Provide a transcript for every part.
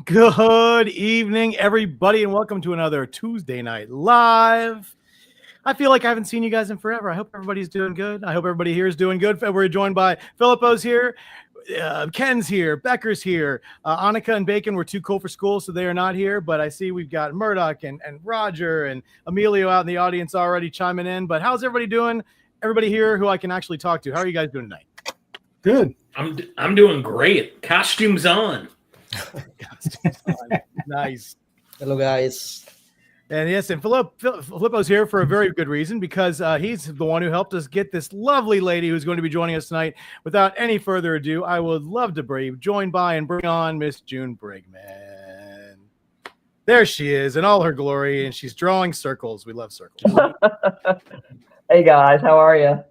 Good evening, everybody, and welcome to another Tuesday Night Live. I feel like I haven't seen you guys in forever. I hope everybody's doing good. I hope everybody here is doing good. We're joined by Filippo's here, Ken's here, Becker's here. Annika and Bacon were too cool for school, so they are not here. But I see we've got Murdoch and Roger and Emilio out in the audience already chiming in. But how's everybody doing? Everybody here who I can actually talk to. How are you guys doing tonight? Good. I'm doing great. Costumes on. Nice. Hello, guys. And yes, and Filippo's here for a very good reason, because he's the one who helped us get this lovely lady who's going to be joining us tonight. Without any further ado, I would love to be joined by and bring on Miss June Brigman. There she is in all her glory, and she's drawing circles. We love circles. Hey, guys. How are you?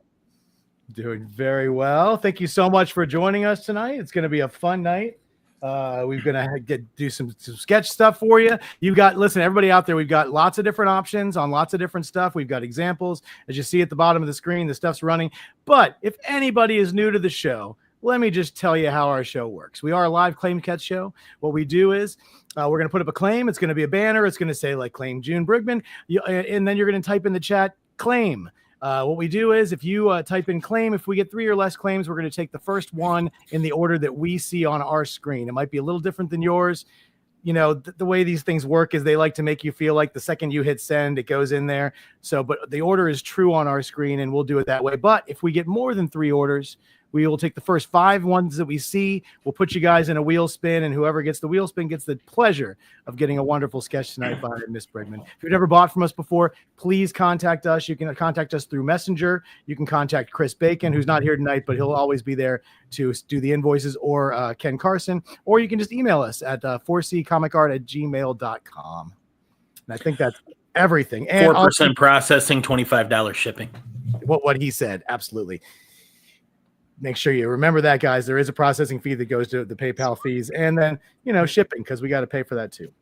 Doing very well. Thank you so much for joining us tonight. It's going to be a fun night. We're gonna do some sketch stuff for you. Listen, everybody out there, we've got lots of different options on lots of different stuff. We've got examples, as you see at the bottom of the screen. The stuff's running. But if anybody is new to the show, let me just tell you how our show works. We are a live claim catch show. What we do is we're gonna put up a claim. It's gonna be a banner. It's gonna say like "Claim June Brigman," and then you're gonna type in the chat "claim." What we do is if you type in claim, if we get 3 or less claims, we're going to take the first one in the order that we see on our screen. It might be a little different than yours. You know, the way these things work is they like to make you feel like the second you hit send, it goes in there. But the order is true on our screen, and we'll do it that way. But if we get more than 3 orders, we will take the first 5 ones that we see. We'll put you guys in a wheel spin, and whoever gets the wheel spin gets the pleasure of getting a wonderful sketch tonight by Miss Brigman. If you've never bought from us before, please contact us. You can contact us through Messenger. You can contact Chris Bacon, who's not here tonight, but he'll always be there to do the invoices, or Ken Carson, or you can just email us at 4ccomicart@gmail.com. And I think that's everything. And 4% processing, $25 shipping. What he said, absolutely. Make sure you remember that, guys. There is a processing fee that goes to the PayPal fees, and then shipping, because we got to pay for that too.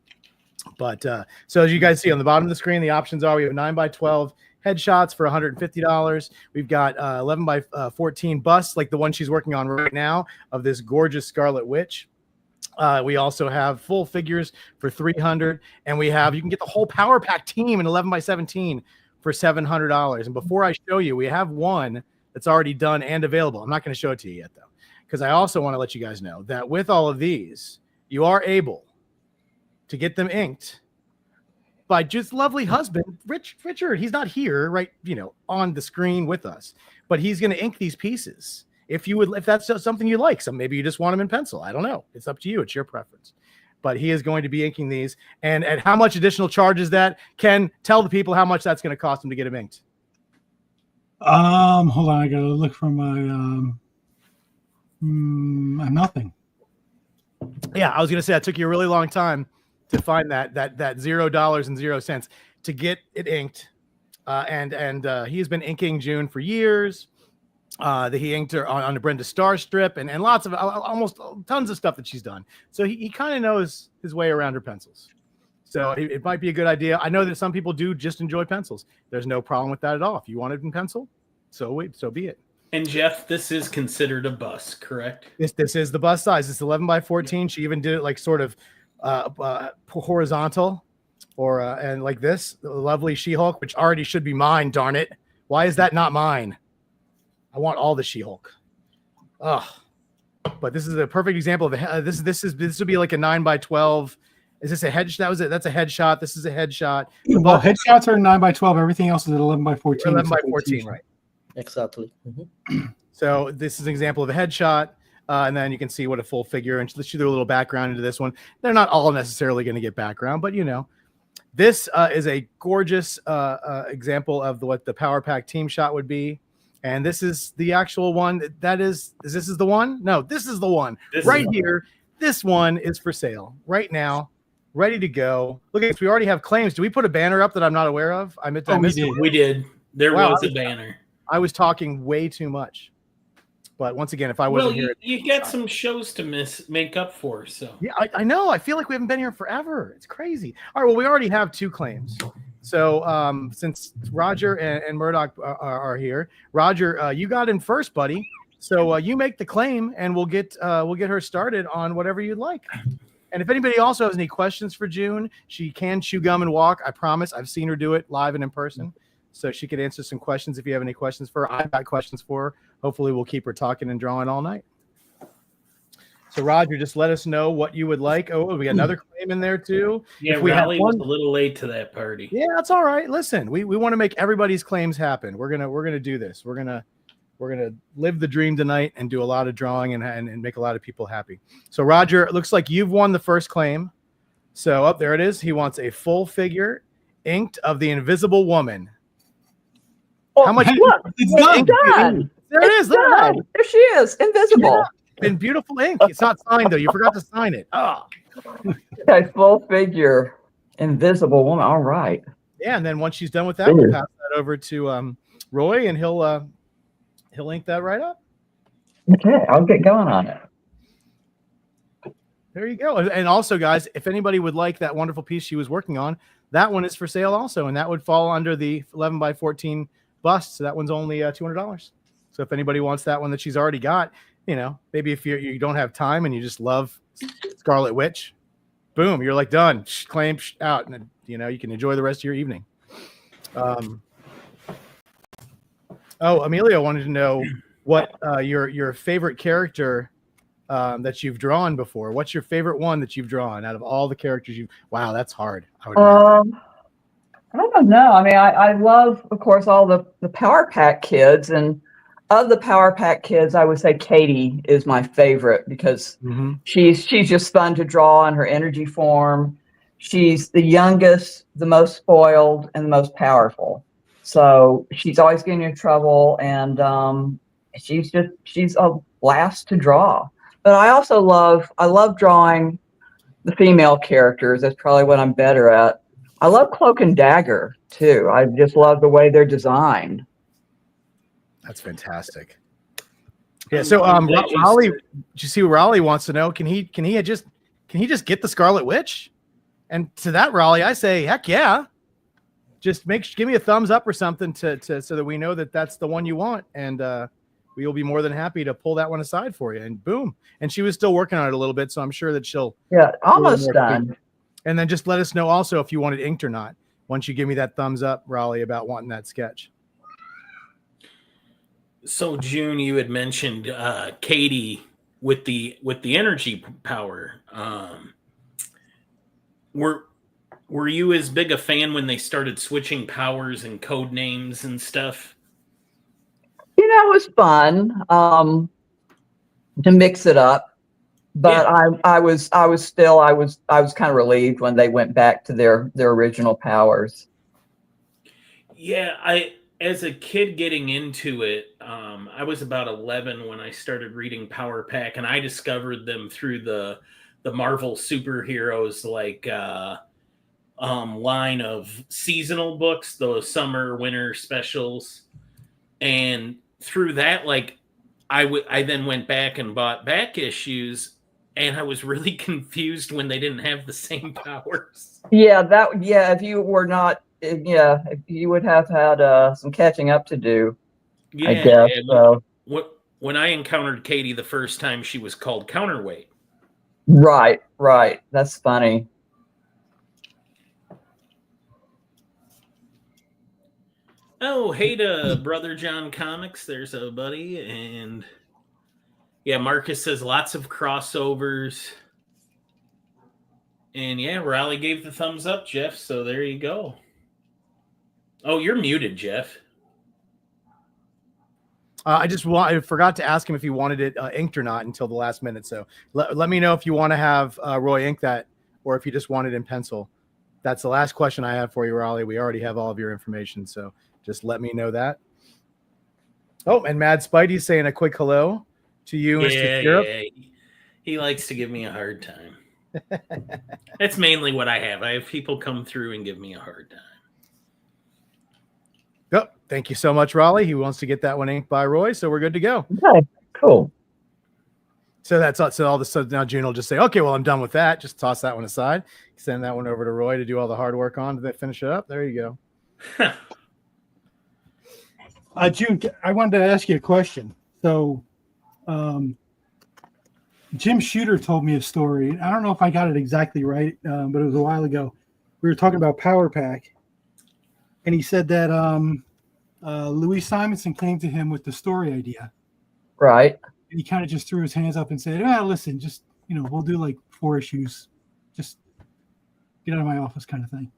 But so as you guys see on the bottom of the screen, the options are: we have 9x12 headshots for $150. We've got 11x14 busts, like the one she's working on right now, of this gorgeous Scarlet Witch. We also have full figures for $300, and you can get the whole Power Pack team in 11x17 for $700. And before I show you, we have one that's already done and available. I'm not going to show it to you yet, though, because I also want to let you guys know that with all of these, you are able to get them inked by just lovely husband Richard. He's not here, right? On the screen with us, but he's going to ink these pieces. If that's something you like, so maybe you just want them in pencil. I don't know. It's up to you. It's your preference. But he is going to be inking these. And at how much additional charge is that? Ken, tell the people how much that's going to cost him to get them inked. Hold on, I gotta look for my nothing. Yeah, I was gonna say it took you a really long time to find that $0.00 to get it inked, and he's been inking June for years. That he inked her on the Brenda Starr strip, and lots of almost tons of stuff that she's done. So he kind of knows his way around her pencils. So it might be a good idea. I know that some people do just enjoy pencils. There's no problem with that at all. If you want it in pencil, so be it. And Jeff, this is considered a bust, correct? This is the bust size. It's 11x14. She even did it like sort of horizontal, and like this, the lovely She-Hulk, which already should be mine. Darn it! Why is that not mine? I want all the She-Hulk. Ugh. But this is a perfect example of this would be like a 9x12. Is this a headshot? That's a headshot. This is a headshot. Well, headshots are 9x12. Everything else is at 11x14. 11x14, right? Exactly. Mm-hmm. So this is an example of a headshot, and then you can see what a full figure. And let's do a little background into this one. They're not all necessarily going to get background, but this is a gorgeous example of what the Power Pack team shot would be. And this is the actual one. This is the one? No, this is the one right here. This one is for sale right now. Ready to go. Look at this. We already have claims. Do we put a banner up that I'm not aware of? We did. There was a banner. I was talking way too much. But once again, if I wasn't here, you got some shows to make up for. So yeah, I know. I feel like we haven't been here forever. It's crazy. All right. Well, we already have 2 claims. So since Roger and Murdoch are here, Roger, you got in first, buddy. So you make the claim, and we'll get her started on whatever you'd like. And if anybody also has any questions for June, she can chew gum and walk. I promise. I've seen her do it live and in person. So she could answer some questions if you have any questions for her. I've got questions for her. Hopefully we'll keep her talking and drawing all night. So Roger, just let us know what you would like. Oh, we got another claim in there too. Yeah, if we Raleigh have was one, a little late to that party. yeah, that's all right. Listen, we want to make everybody's claims happen. We're gonna do this. We're gonna live the dream tonight and do a lot of drawing and make a lot of people happy. So Roger, it looks like you've won the first claim. So up there it is. He wants a full figure inked of the Invisible Woman. Oh, How much? Look, It's it's done. done. There it is. Look at Done. that. There she is, invisible. In beautiful ink. It's not signed though. You forgot to sign it. Oh. Okay, full figure, invisible woman. All right. Yeah, and then once she's done with that, we'll pass that over to Roy, and he'll ink that right up. Okay, I'll get going on it. There you go. And also, guys, if anybody would like that wonderful piece she was working on, that one is for sale also, and that would fall under the 11 by 14 bust. So that one's only $200. So if anybody wants that one that she's already got, you know, maybe if you don't have time and you just love Scarlet Witch, boom, you're like done, claim out, and you know you can enjoy the rest of your evening. Amelia wanted to know what your favorite character that you've drawn before. What's your favorite one that you've drawn out of all the characters you? Wow, that's hard. I don't know. I mean, I love, of course, all the Power Pack kids, and of the Power Pack kids, I would say Katie is my favorite because she's just fun to draw in her energy form. She's the youngest, the most spoiled, and the most powerful. So she's always getting in trouble, and she's a blast to draw. But I also love drawing the female characters. That's probably what I'm better at. I love Cloak and Dagger too. I just love the way they're designed. That's fantastic. Yeah. So, Raleigh, did you see what Raleigh wants to know? Can he just get the Scarlet Witch? And to that, Raleigh, I say, heck yeah. Just give me a thumbs up or something so that we know that that's the one you want, and we will be more than happy to pull that one aside for you. And boom. And she was still working on it a little bit, so I'm sure that she'll almost done. And then just let us know also if you want it inked or not. Once you give me that thumbs up, Raleigh, about wanting that sketch. So June, you had mentioned Katie with the energy power. Were you as big a fan when they started switching powers and code names and stuff? You know, it was fun to mix it up, but yeah. I was kind of relieved when they went back to their original powers. Yeah, as a kid getting into it, I was about 11 when I started reading Power Pack, and I discovered them through the Marvel superheroes line of seasonal books, those summer, winter specials. And through that, I then went back and bought back issues, and I was really confused when they didn't have the same powers. If you were not, if you would have had some catching up to do. Yeah, I guess. So. When I encountered Katie the first time, she was called Counterweight. Right. That's funny. Oh, hey to Brother John Comics. There's a buddy. And yeah, Marcus says lots of crossovers. And yeah, Raleigh gave the thumbs up, Jeff. So there you go. Oh, you're muted, Jeff. I forgot to ask him if he wanted it inked or not until the last minute. So let me know if you want to have Roy ink that, or if you just want it in pencil. That's the last question I have for you, Raleigh. We already have all of your information, so just let me know that. Oh, and Mad Spidey's saying a quick hello to you, Mr. Europe. Yeah. He likes to give me a hard time. That's mainly what I have. I have people come through and give me a hard time. Oh, thank you so much, Raleigh. He wants to get that one inked by Roy, so we're good to go. Okay, cool. So that's so all of a sudden now June will just say, okay, well, I'm done with that. Just toss that one aside. Send that one over to Roy to do all the hard work on to finish it up. There you go. June, I wanted to ask you a question. So Jim Shooter told me a story. I don't know if I got it exactly right, but it was a while ago. We were talking about Power Pack, and he said that Louis Simonson came to him with the story idea. Right. And he kind of just threw his hands up and said, "Ah, listen, just we'll do like 4 issues. Just get out of my office," kind of thing.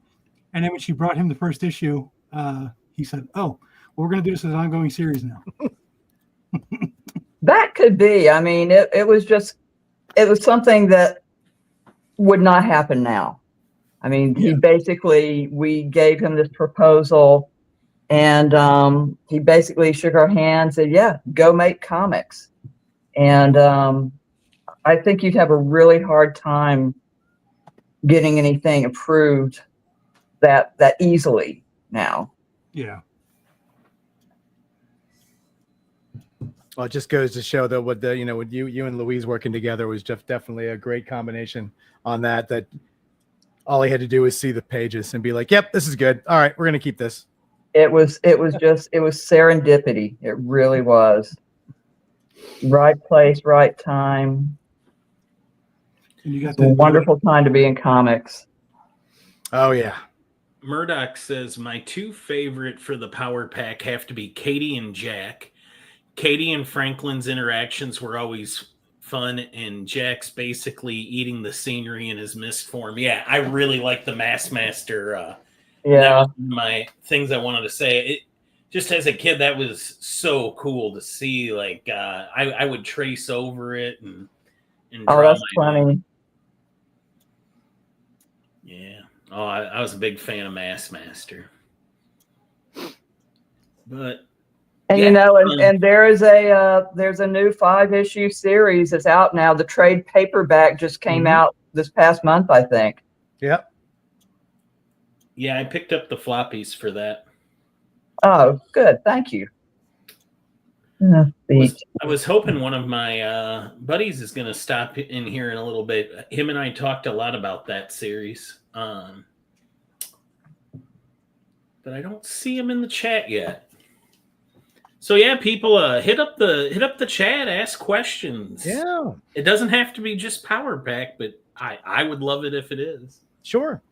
And then when she brought him the first issue, he said, "Oh, well, we're going to do this as an ongoing series now." That could be. I mean, it was something that would not happen now. I mean, we gave him this proposal, and he basically shook our hands and said, "Yeah, go make comics." And I think you'd have a really hard time getting anything approved that easily now. Yeah. Well, it just goes to show that with you and Louise working together was just definitely a great combination on that. That all he had to do was see the pages and be like, "Yep, this is good. All right, we're gonna keep this." It was serendipity. It really was. Right place, right time. And you got It's a wonderful time to be in comics. Oh yeah. Murdoch says my 2 favorite for the Power Pack have to be Katie and Jack. Katie and Franklin's interactions were always fun, and Jack's basically eating the scenery in his mist form. Yeah, I really like the Mass Master. Yeah, that was my things I wanted to say. It just as a kid, that was so cool to see. Like I would trace over it and oh, draw that's funny. Yeah. Oh, I was a big fan of Mass Master. But And and there's a new 5-issue series that's out now. The trade paperback just came out this past month, I think. Yep. Yeah, I picked up the floppies for that. Oh, good. Thank you. I was hoping one of my buddies is going to stop in here in a little bit. Him and I talked a lot about that series. But I don't see him in the chat yet. So yeah, people hit up the chat, ask questions. Yeah. It doesn't have to be just Power Pack, but I would love it if it is. Sure.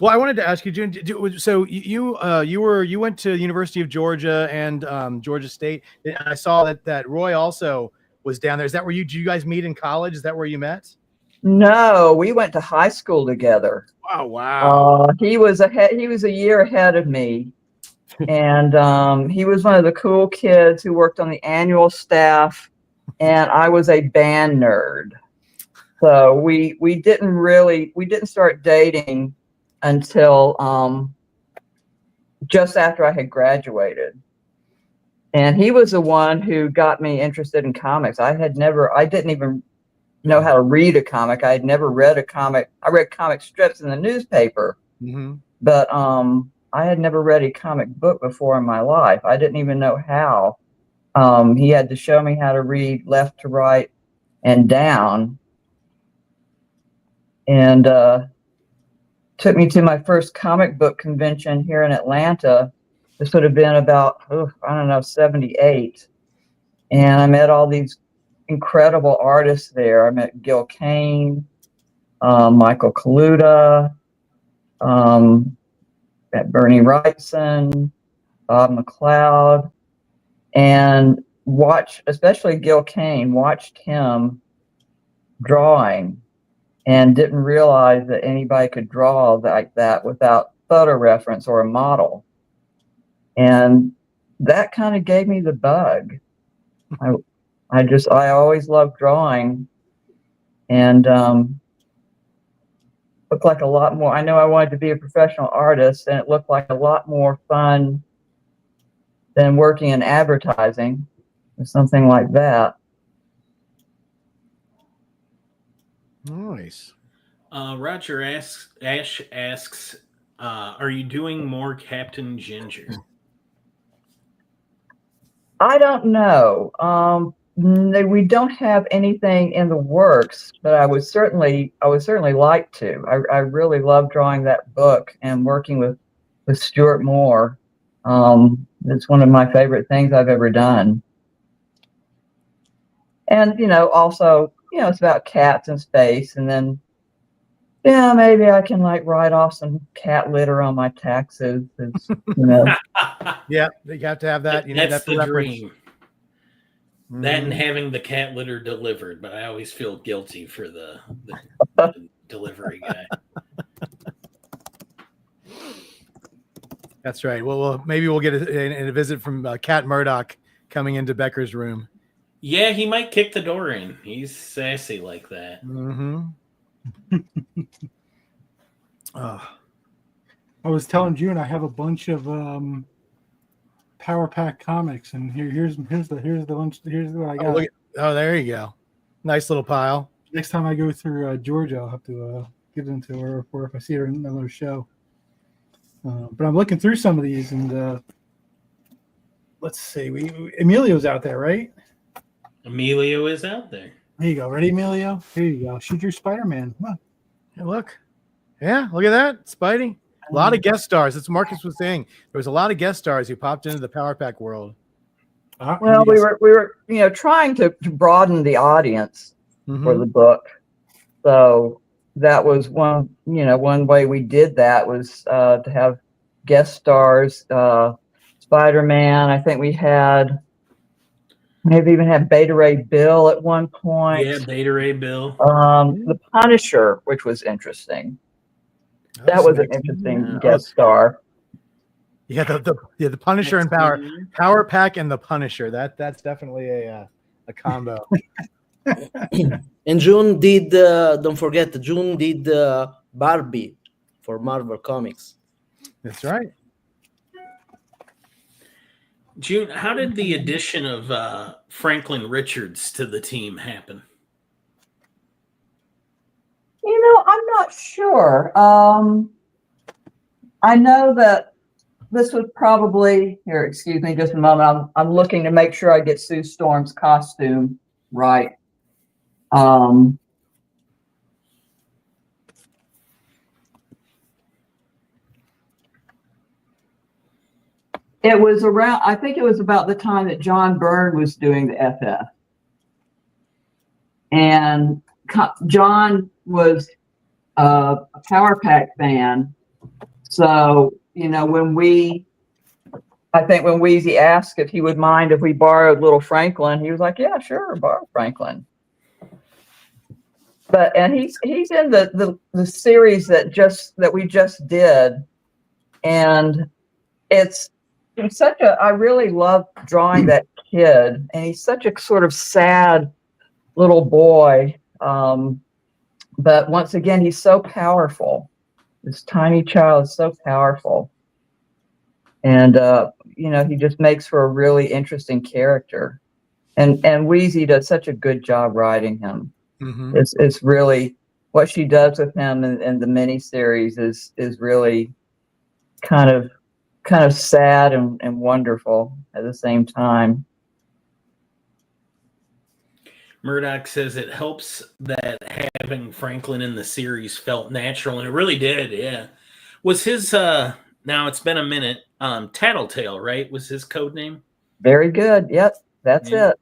Well, I wanted to ask you, June. So you went to the University of Georgia and Georgia State. I saw that Roy also was down there. Is that where did you guys meet in college? Is that where you met? No, we went to high school together. Oh wow. He was a year ahead of me. And he was one of the cool kids who worked on the annual staff, and I was a band nerd. So we didn't start dating until just after I had graduated. And he was the one who got me interested in comics. I didn't even know how to read a comic. I had never read a comic. I read comic strips in the newspaper, but I had never read a comic book before in my life. I didn't even know how. He had to show me how to read left to right and down. And took me to my first comic book convention here in Atlanta. This would have been about, 78. And I met all these incredible artists there. I met Gil Kane, Michael Kaluta, Bernie Wrightson, Bob McLeod, and especially Gil Kane, watched him drawing and didn't realize that anybody could draw like that without photo reference or a model. And that kind of gave me the bug. I always loved drawing, and looked like a lot more. I know I wanted to be a professional artist, and it looked like a lot more fun than working in advertising or something like that. Nice. Roger Ash asks, are you doing more Captain Ginger? I don't know. We don't have anything in the works, but I would certainly like to. I really love drawing that book and working with Stuart Moore. It's one of my favorite things I've ever done. And also it's about cats in space, and then yeah, maybe I can like write off some cat litter on my taxes. Yeah, you have to have that. You need That's that for the reference. dream. That and Mhm. having the cat litter delivered, but I always feel guilty for the delivery guy. That's right. Well, maybe we'll get a visit from Cat Murdoch coming into Becker's room. Yeah, he might kick the door in. He's sassy like that. Mm-hmm. Oh, I was telling June I have a bunch of Power Pack comics, and here's what I got. there you go. Nice little pile. Next time I go through Georgia, I'll have to give them to her, or if I see her in another show. But I'm looking through some of these, and let's see. Emilio's out there, right? Emilio is out there. There you go. Ready, Emilio? Here you go. Shoot your Spider-Man. Come on. Hey, look. Yeah, look at that. Spidey. A lot of guest stars. That's what Marcus was saying. There was a lot of guest stars who popped into the Power Pack world. Well, we were trying to broaden the audience for the book. So that was one way we did that was to have guest stars. Spider-Man. I think we had maybe even had Beta Ray Bill at one point. Yeah, Beta Ray Bill. The Punisher, which was interesting. That was an interesting guest star. Yeah, the Punisher and Power Pack and the Punisher. That's definitely a combo. And June did. Don't forget, June did Barbie for Marvel Comics. That's right. June, how did the addition of Franklin Richards to the team happen? I'm not sure. I know that this was probably here. Excuse me, just a moment. I'm looking to make sure I get Sue Storm's costume right. It was around. I think it was about the time that John Byrne was doing the FF, and John was a Power Pack fan. So, when Wheezy asked if he would mind if we borrowed little Franklin, he was like, yeah, sure, borrow Franklin. And he's in the series that we just did. And it's I really love drawing that kid, and he's such a sort of sad little boy. But once again, he's so powerful. This tiny child is so powerful. And, he just makes for a really interesting character. And Wheezy does such a good job writing him. Mm-hmm. It's really what she does with him in the miniseries is really kind of sad and wonderful at the same time. Murdoch says it helps that having Franklin in the series felt natural, and it really did, yeah. Was his, now it's been a minute, Tattletale, right, was his code name? Very good, yep, that's it.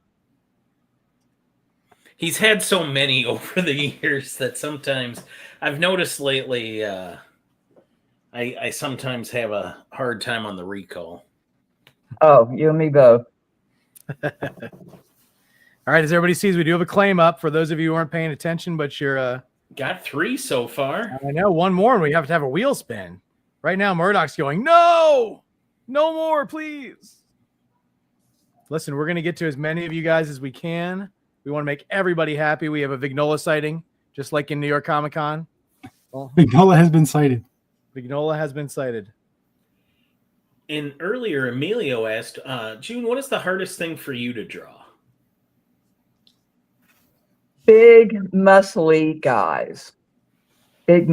He's had so many over the years that sometimes, I've noticed lately, I sometimes have a hard time on the recall. Oh, you and me both. All right, as everybody sees, we do have a claim up for those of you who aren't paying attention, but you're got 3 so far. I know, one more, and we have to have a wheel spin. Right now, Murdoch's going, no more, please. Listen, we're going to get to as many of you guys as we can. We want to make everybody happy. We have a Vignola sighting, just like in New York Comic Con. Well, Vignola has been sighted. Vignola has been sighted. And earlier, Emilio asked, June, what is the hardest thing for you to draw? Big, muscly guys. Guys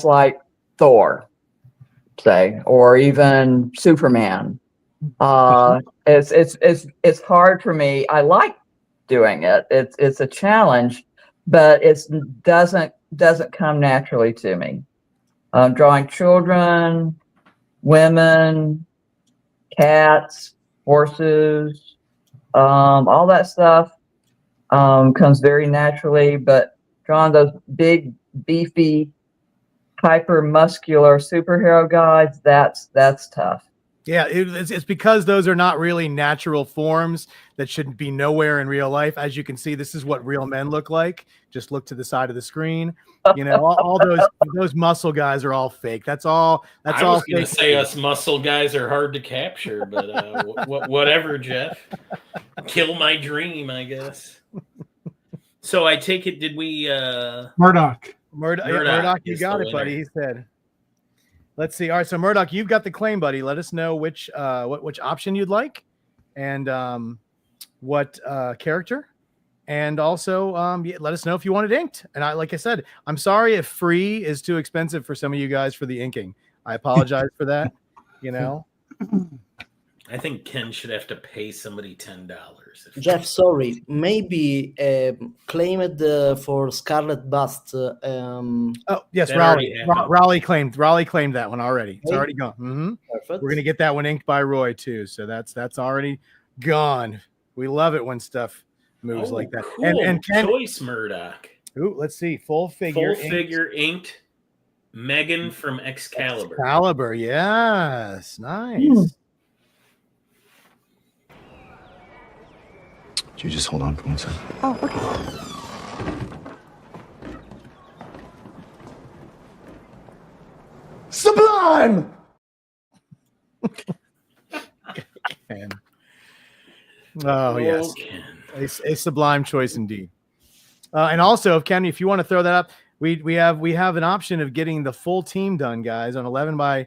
like Thor, say, or even Superman. It's hard for me. I like doing it. It's a challenge, but it doesn't come naturally to me. Drawing children, women, cats, horses, all that stuff comes very naturally. But drawing those big, beefy, hyper muscular superhero guys, that's tough. Yeah, it's because those are not really natural forms that shouldn't be nowhere in real life. As you can see, this is what real men look like. Just look to the side of the screen. You know, all those muscle guys are all fake. That's all. That's I all was going to fake. say us muscle guys are hard to capture, but whatever, Jeff. Kill my dream, I guess. So I take it, did we... Murdoch. Murdoch, you is got the it, buddy. winner. He said. Let's see. All right, so Murdoch, you've got the claim, buddy. Let us know which option you'd like, and what character, and also let us know if you want it inked. And like I said, I'm sorry if free is too expensive for some of you guys for the inking. I apologize for that. You know, I think Ken should have to pay somebody $10. Jeff, sorry, maybe claim it for Scarlet Bust. oh yes, That Raleigh. already happened. Raleigh claimed that one already. It's Hey. already gone. Mhm. Perfect. We're gonna get that one inked by Roy too. So that's already gone. We love it when stuff moves like that. Cool. And Ken, choice, Murdoch. ooh, let's see, full figure. Full figure inked Megan from Excalibur. Excalibur, yes, nice. Mm. Could you just hold on for 1 second? Oh, okay. Sublime! And, oh yes, Ken. a sublime choice indeed. And also, if Ken, if you want to throw that up, we have an option of getting the full team done, guys, on 11 by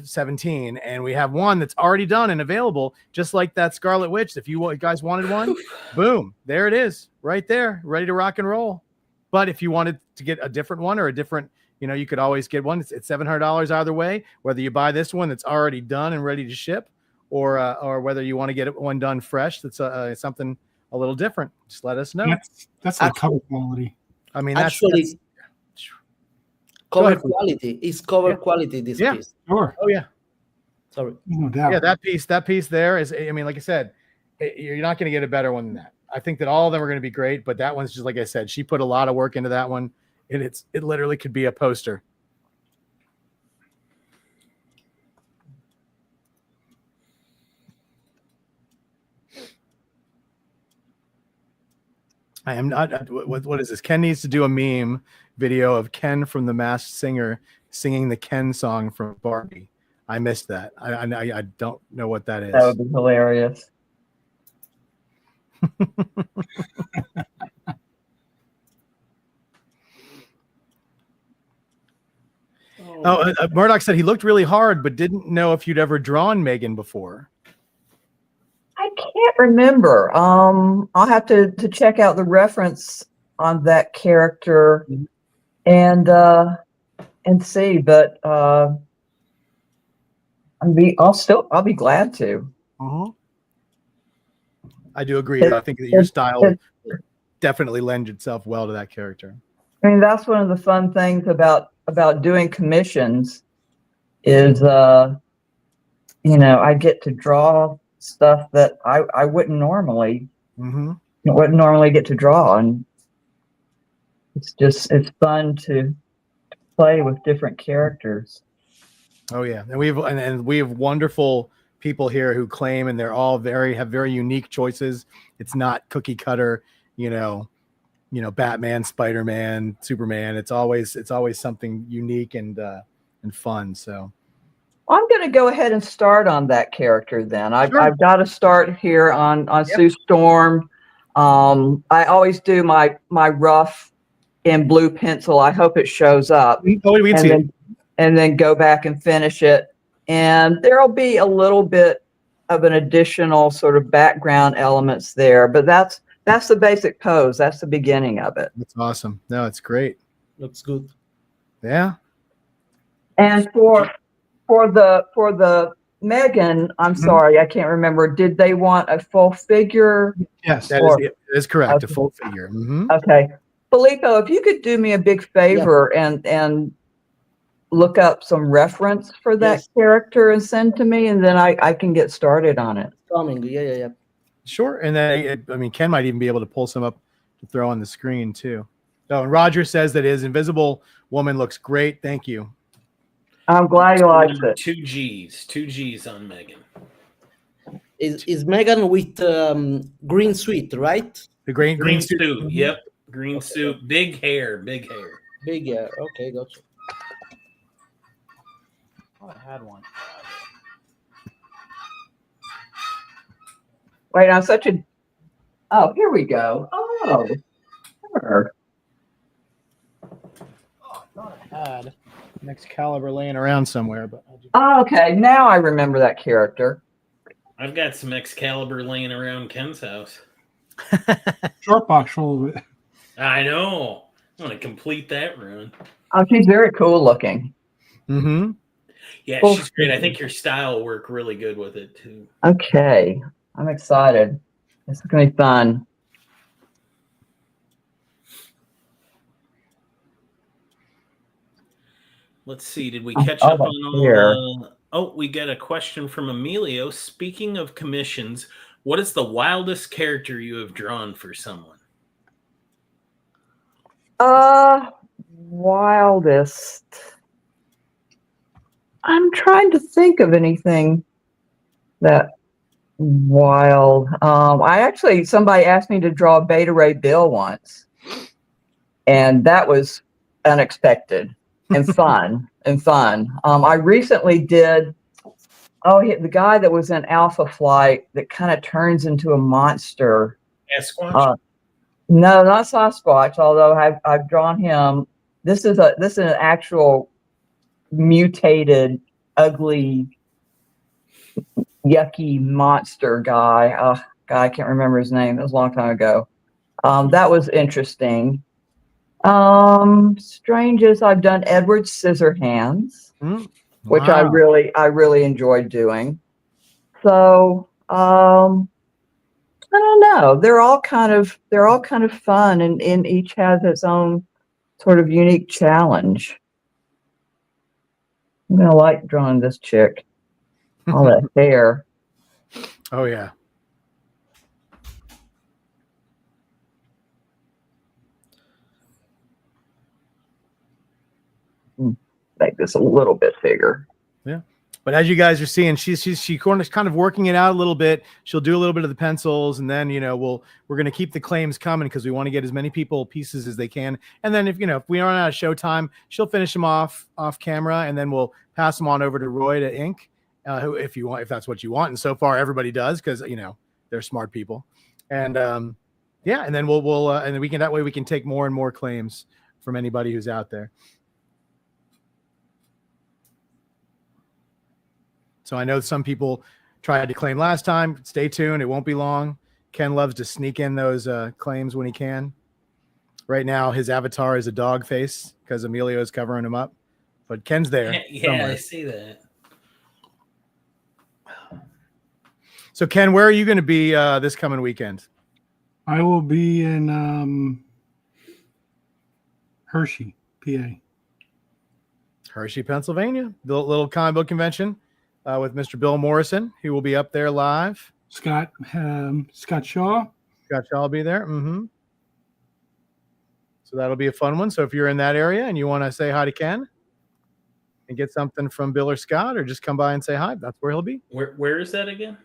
17, and we have one that's already done and available, just like that Scarlet Witch. If you guys wanted one, boom, there it is, right there, ready to rock and roll. But if you wanted to get a different one or a different, you know, you could always get one. It's $700 either way, whether you buy this one that's already done and ready to ship, or whether you want to get one done fresh that's something a little different. Just let us know. That's like cover quality. I mean, Actually, cover quality is cover quality. This Yeah. piece. Sure. oh yeah. There's no doubt. Yeah, that piece there is, I mean, like I said, you're not going to get a better one than that. I think that all of them are going to be great, but that one's just, like I said, she put a lot of work into that one. It literally could be a poster. I am not. What is this? Ken needs to do a meme video of Ken from The Masked Singer singing the Ken song from Barbie. I missed that. I don't know what that is. That would be hilarious. Murdoch said he looked really hard, but didn't know if you'd ever drawn Megan before. I can't remember. I'll have to check out the reference on that character and see. But I'll be glad to. I do agree. I think that your style definitely lends itself well to that character. I mean, that's one of the fun things about doing commissions is, you know, I get to draw stuff that I wouldn't normally get to draw, and it's fun to play with different characters. Oh yeah, and we have wonderful people here who claim, and they're all have very unique choices. It's not cookie cutter, you know, Batman, Spider-Man, Superman. It's always something unique and fun. So I'm going to go ahead and start on that character then. Sure. I've got to start here on Sue Storm. I always do my rough in blue pencil. I hope it shows up. we'd see it. And then go back and finish it. And there'll be a little bit of an additional sort of background elements there, but that's the basic pose. That's the beginning of it. That's awesome. No, it's great. Looks good. Yeah. And for the Megan, I'm sorry, I can't remember. Did they want a full figure? Yes. That is correct. A full figure. Okay. Filippo, if you could do me a big favor and look up some reference for that character and send to me, and then I can get started on it. Coming. Yeah. Sure. And then, I mean, Ken might even be able to pull some up to throw on the screen too. Oh, and Roger says that his Invisible Woman looks great. Thank you. I'm glad you liked Remember, it. 2 G's on Megan. Is Megan with green suit, right? The green Green suit. suit. Yep. Green suit. Big hair. Big hair. Big, okay, gotcha. Oh, I had one. Wait, I'm such a. Oh, here we go. Oh, sure. I thought I had an Excalibur laying around somewhere, but I just... Oh, okay. Now I remember that character. I've got some Excalibur laying around Ken's house. Short box full of it. I know. I'm going to complete that run. Oh, she's very cool looking. Mm-hmm. Yeah, Cool. she's great. I think your style will work really good with it, too. Okay, I'm excited. This is gonna be fun. Let's see. Did we catch Oh, up on all here. the... Oh, we got a question from Emilio. Speaking of commissions, what is the wildest character you have drawn for someone? Wildest. I'm trying to think of anything that wild. Somebody asked me to draw Beta Ray Bill once, and that was unexpected and fun I recently did. The guy that was in Alpha Flight that kind of turns into a monster. Sasquatch? No, not Sasquatch. Although I've drawn him. This is an actual mutated, ugly, yucky monster guy. God, I can't remember his name. It was a long time ago. That was interesting. Strangest, I've done Edward Scissorhands, which I really enjoyed doing. So I don't know. They're all kind of fun, and each has its own sort of unique challenge. I'm gonna like drawing this chick. All that hair. Oh, yeah. Make this a little bit bigger. Yeah. But as you guys are seeing, she's kind of working it out a little bit. She'll do a little bit of the pencils, and then we're gonna keep the claims coming because we want to get as many pieces as they can. And then if we run out of show time, she'll finish them off camera, and then we'll pass them on over to Roy to ink, if that's what you want. And so far everybody does because they're smart people. And and then we'll and then that way we can take more and more claims from anybody who's out there. So I know some people tried to claim last time. Stay tuned. It won't be long. Ken loves to sneak in those claims when he can. Right now, his avatar is a dog face because Emilio is covering him up. But Ken's there. Yeah, somewhere. I see that. So, Ken, where are you going to be this coming weekend? I will be in Hershey, PA. Hershey, Pennsylvania. The little comic book convention. With Mr. Bill Morrison, who will be up there live. Scott Shaw. Scott Shaw will be there. Mm-hmm. So that'll be a fun one. So if you're in that area and you want to say hi to Ken and get something from Bill or Scott, or just come by and say hi, that's where he'll be. Where is that again?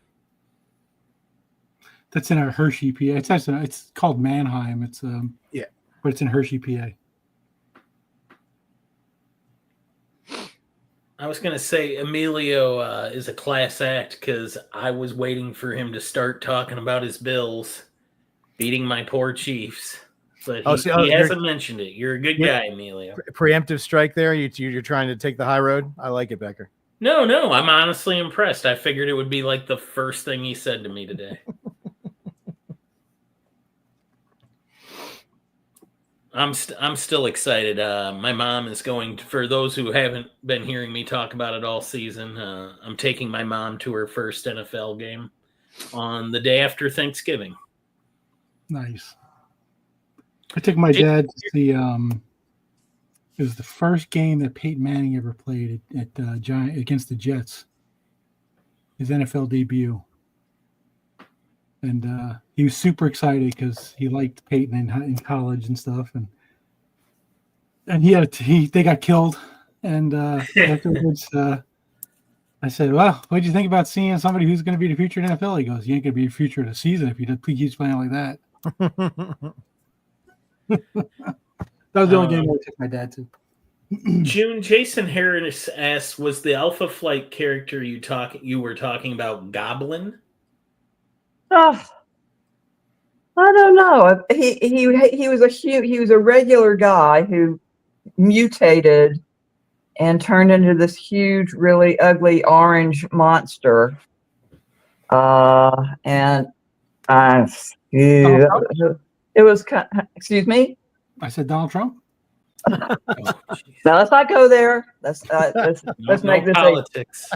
That's in our Hershey, PA. It's called Mannheim. It's but it's in Hershey, PA. I was going to say Emilio is a class act because I was waiting for him to start talking about his Bills beating my poor Chiefs. But he hasn't mentioned it. You're a good guy, Emilio. Preemptive strike there. You're trying to take the high road. I like it, Becker. No, I'm honestly impressed. I figured it would be like the first thing he said to me today. I'm still excited. My mom is going to, for those who haven't been hearing me talk about it all season, I'm taking my mom to her first NFL game on the day after Thanksgiving. Nice. I took my dad to see. It was the first game that Peyton Manning ever played at against the Jets. His NFL debut. and he was super excited because he liked Peyton in college and stuff, and they got killed, and afterwards. I said, well, what did you think about seeing somebody who's going to be the future of the NFL? He goes, you ain't going to be the future of the season if he keeps playing like that. That was the only game I took my dad to. June, Jason Harris asks, was the Alpha Flight character you were talking about Goblin? Oh, I don't know. He was a regular guy who mutated and turned into this huge, really ugly orange monster. And it was excuse me? I said Donald Trump? Now let's not go there. Let's make this politics.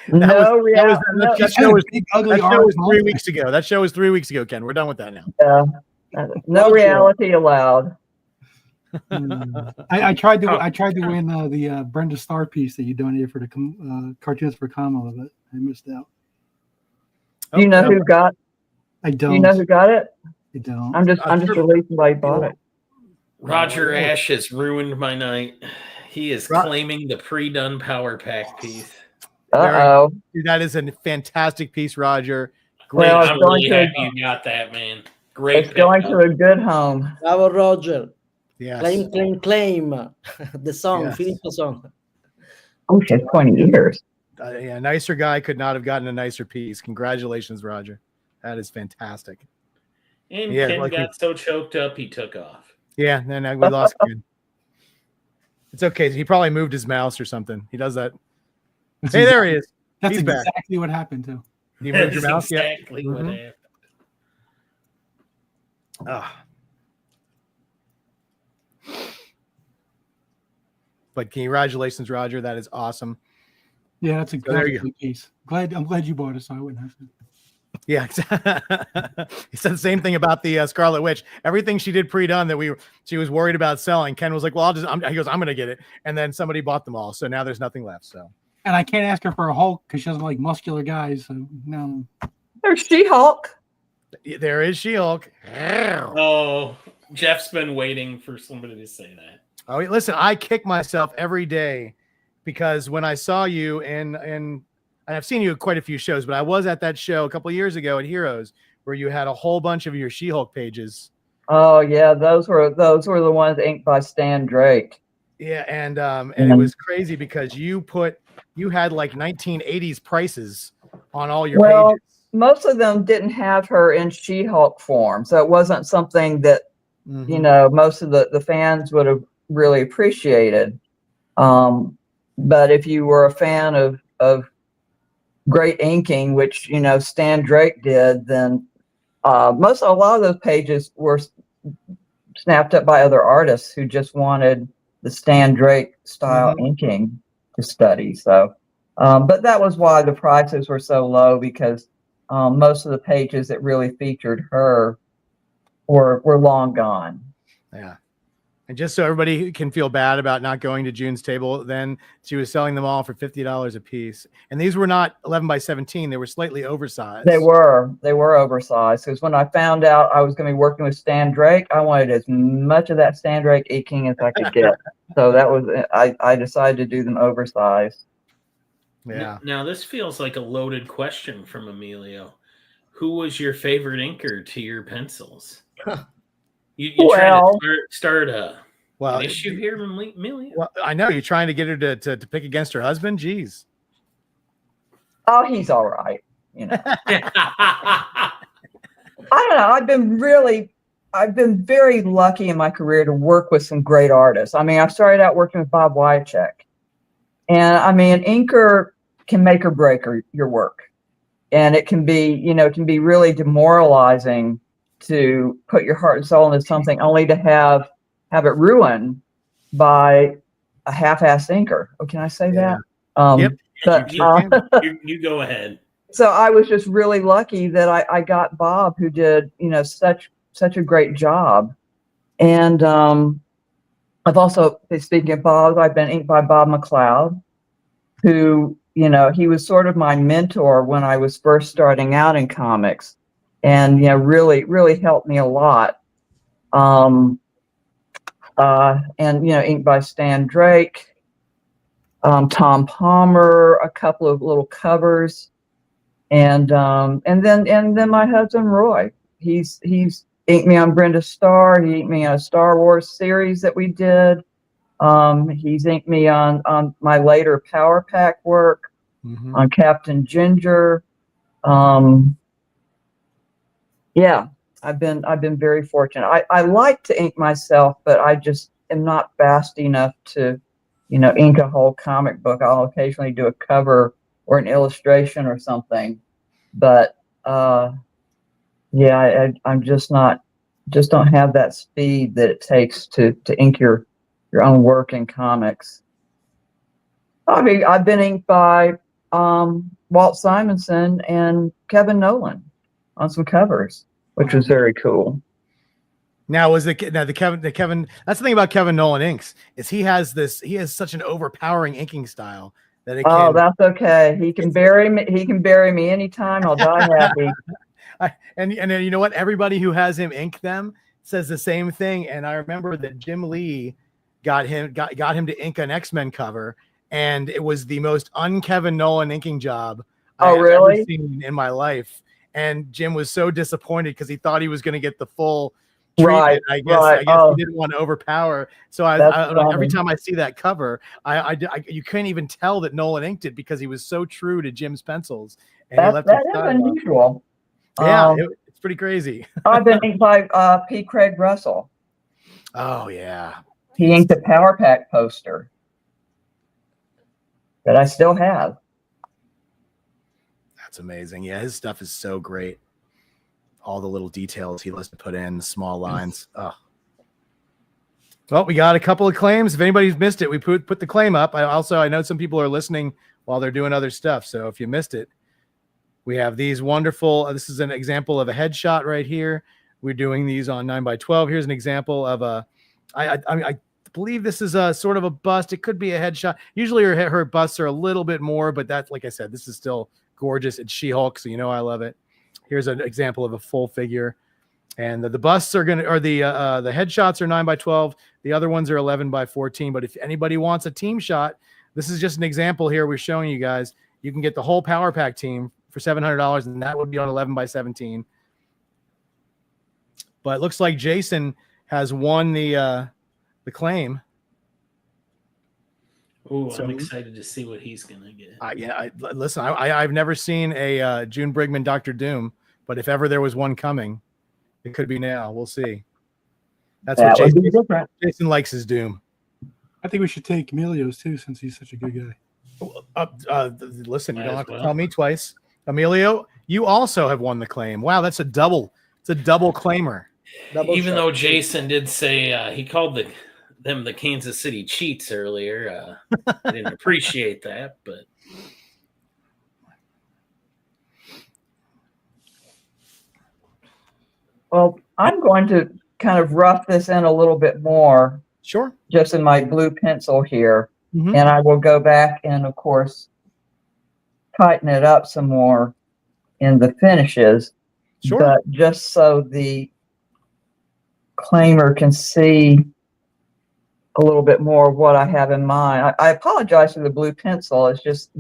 No reality. That show was 3 weeks ago. That show was 3 weeks ago, Ken. We're done with that now. No reality allowed. I tried to win the Brenda Starr piece that you donated for the Cartoons for Como, but I missed out. Do you know who got? I don't. Do you know who got it? I don't. I'm just relieved somebody bought it. Roger Ash has ruined my night. He is claiming the pre-done Power Pack piece. Uh-oh. That is a fantastic piece, Roger. Great. Well, I'm really happy you got that, man. Great. It's going to a good home. Bravo, Roger. Yes. Claim. The song, yes. Finish the song. Oh, shit, 20 years. Yeah, nicer guy could not have gotten a nicer piece. Congratulations, Roger. That is fantastic. And Ken got so choked up, he took off. Yeah, and then we lost Ken. It's okay. He probably moved his mouse or something. He does that. Hey, there he is. That's exactly what happened, too. You moved your mouse? Exactly what happened. But congratulations, Roger. That is awesome. Yeah, that's a great piece. I'm glad you bought it, so I wouldn't have to. Yeah, he said the same thing about the Scarlet Witch. Everything she did pre-done that she was worried about selling. Ken was like, "Well, he goes, I'm going to get it," and then somebody bought them all, so now there's nothing left. So, and I can't ask her for a Hulk because she doesn't like muscular guys. So no, there's She-Hulk. There is She-Hulk. Oh, Jeff's been waiting for somebody to say that. Oh, listen, I kick myself every day because when I saw you and I've seen you at quite a few shows, but I was at that show a couple of years ago at Heroes where you had a whole bunch of your She-Hulk pages. Oh yeah, those were the ones inked by Stan Drake. Yeah, and it was crazy because you had like 1980s prices on all your pages. Most of them didn't have her in She-Hulk form, so it wasn't something that most of the fans would have really appreciated. But if you were a fan of great inking, which Stan Drake did, then a lot of those pages were snapped up by other artists who just wanted the Stan Drake style inking to study. So, but that was why the prices were so low, because most of the pages that really featured her were long gone. Yeah. And just so everybody can feel bad about not going to June's table, then she was selling them all for $50 a piece. And these were not 11 by 17. They were slightly oversized. They were oversized. Because when I found out I was going to be working with Stan Drake, I wanted as much of that Stan Drake inking as I could get. So that was, I decided to do them oversized. Yeah. Now this feels like a loaded question from Emilio. Who was your favorite inker to your pencils? You trying to start an issue here, Amelia? Well, I know you're trying to get her to pick against her husband. Jeez. Oh, he's all right. I don't know. I've been very lucky in my career to work with some great artists. I mean, I started out working with Bob Wyacek, and I mean, an inker can make or break your work, and it can be, really demoralizing to put your heart and soul into something only to have it ruined by a half-assed inker. Oh, can I say that? Yep. But, you go ahead. So I was just really lucky that I got Bob, who did, such a great job. And I've also, speaking of Bob, I've been inked by Bob McLeod, who, he was sort of my mentor when I was first starting out in comics. and really helped me a lot. And inked by Stan Drake, Tom Palmer, a couple of little covers, and then my husband Roy. He's inked me on Brenda Starr. He inked me on a Star Wars series that we did. He's inked me on my later Power Pack work, on Captain Ginger. Yeah, I've been very fortunate. I like to ink myself, but I just am not fast enough to, ink a whole comic book. I'll occasionally do a cover or an illustration or something, but yeah, I'm just don't have that speed that it takes to ink your own work in comics. I mean, I've been inked by Walt Simonson and Kevin Nolan on some covers, which was very cool. Now, the Kevin? That's the thing about Kevin Nolan inks is he has such an overpowering inking style that it can. Oh, that's okay. He can bury me. He can bury me anytime. I'll die happy. And you know what? Everybody who has him ink them says the same thing. And I remember that Jim Lee got him to ink an X-Men cover, and it was the most un-Kevin Nolan inking job I've ever seen in my life. And Jim was so disappointed because he thought he was going to get the full treatment. I guess he didn't want to overpower. So every time I see that cover, you can't even tell that Nolan inked it because he was so true to Jim's pencils. And that is unusual. Yeah, it's pretty crazy. I've been inked by P. Craig Russell. Oh yeah, he inked a Power Pack poster that I still have. That's amazing. Yeah, his stuff is so great. All the little details he loves to put in, the small lines. Oh. Well, we got a couple of claims. If anybody's missed it, we put the claim up. I know some people are listening while they're doing other stuff. So if you missed it, we have these wonderful. This is an example of a headshot right here. We're doing these on 9x12. Here's an example of a. I believe this is a sort of a bust. It could be a headshot. Usually her busts are a little bit more, but that's, like I said, this is still gorgeous. It's She-Hulk, so I love it. Here's an example of a full figure, and the busts the headshots are 9x12. The other ones are 11x14. But if anybody wants a team shot, this is just an example here. We're showing you guys. You can get the whole Power Pack team for $700, and that would be on 11x17. But it looks like Jason has won the claim. Oh, I'm excited to see what he's gonna get. Listen, I've never seen a June Brigman Dr. Doom, but if ever there was one coming, it could be now. We'll see. That's what Jason likes his Doom. I think we should take Emilio's too, since he's such a good guy. Listen, you don't have to tell me twice. Emilio, you also have won the claim. Wow, that's a double. It's a double claimer. Even though Jason did say he called them the Kansas City Cheats earlier, I didn't appreciate that, but well, I'm going to kind of rough this in a little bit more. Sure. Just in my blue pencil here, and I will go back and, of course, tighten it up some more in the finishes. Sure. But just so the claimer can see a little bit more of what I have in mind. I apologize for the blue pencil. It's just,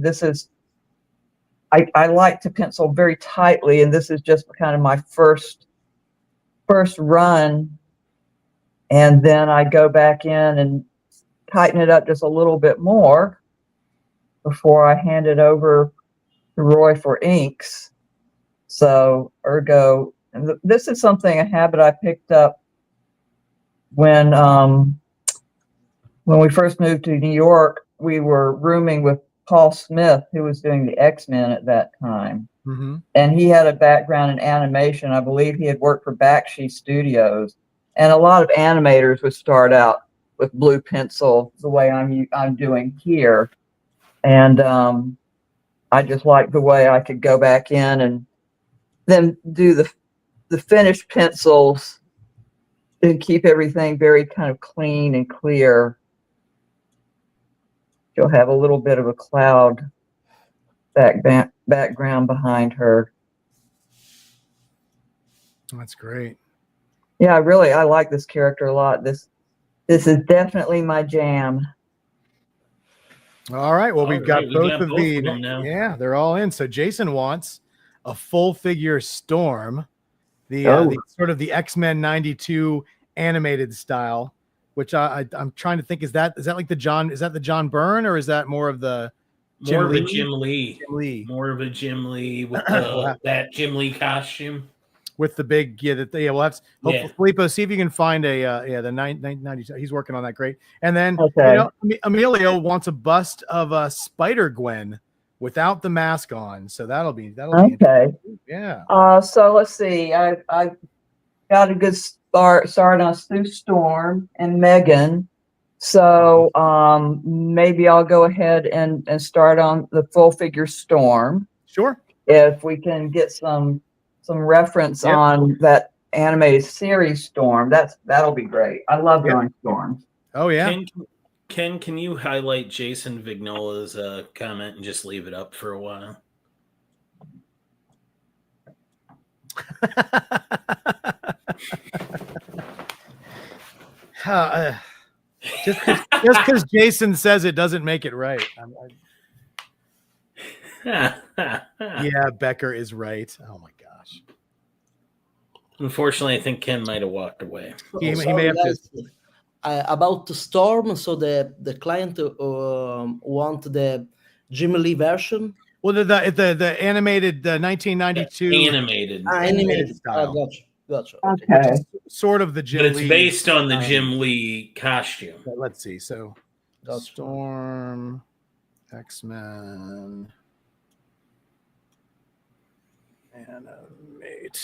I like to pencil very tightly, and this is just kind of my first run. And then I go back in and tighten it up just a little bit more before I hand it over to Roy for inks. So, ergo, and this is a habit I picked up when we first moved to New York. We were rooming with Paul Smith, who was doing the X-Men at that time. And he had a background in animation. I believe he had worked for Bakshi Studios. And a lot of animators would start out with blue pencil the way I'm doing here. And I just liked the way I could go back in and then do the finished pencils and keep everything very kind of clean and clear. She'll have a little bit of a cloud background behind her. That's great. Yeah, I like this character a lot. This is definitely my jam. All right. Well, we've got both of them now. Yeah, they're all in. So Jason wants a full figure Storm, the sort of the X-Men 92 animated style, which I'm trying to think, is that like the John Byrne, or is that more of the Jim Lee with that Jim Lee costume with the big we'll have to, hopefully Filippo, see if you can find the 92. He's working on that. Great. And then Emilio wants a bust of Spider-Gwen without the mask on, so that'll be okay. Yeah. So let's see. I got a good start on Sue Storm and Megan. So maybe I'll go ahead and start on the full figure Storm. Sure. If we can get some reference on that animated series Storm, that'll be great. I love drawing Storms. Oh yeah. Ken, can you highlight Jason Vignola's comment and just leave it up for a while? Just because Jason says it doesn't make it right. Yeah, Becker is right. Oh my gosh. Unfortunately, I think Ken might have walked away. He may have to. About the Storm, so the client want the Jim Lee version. Well, the animated 1992 animated style. Gotcha. Okay. Sort of the Jim But it's Lee based on the Jim Lee costume. Let's see. So Storm, X-Men animated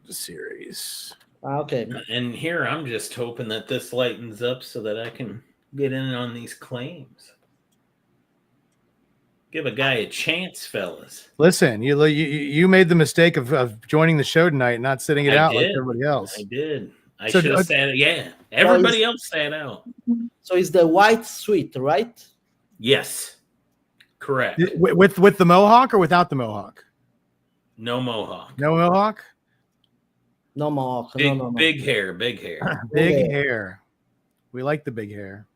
series. Okay. And here I'm just hoping that this lightens up so that I can get in on these claims. Give a guy a chance, fellas. Listen, you made the mistake of joining the show tonight and not sitting it out like everybody else. I did. I should have sat it. Yeah, everybody else sat out. So it's the white suite, right? Yes, correct. With the mohawk or without the mohawk? No mohawk. No mohawk. No mohawk. No. Big hair. Big hair. We like the big hair.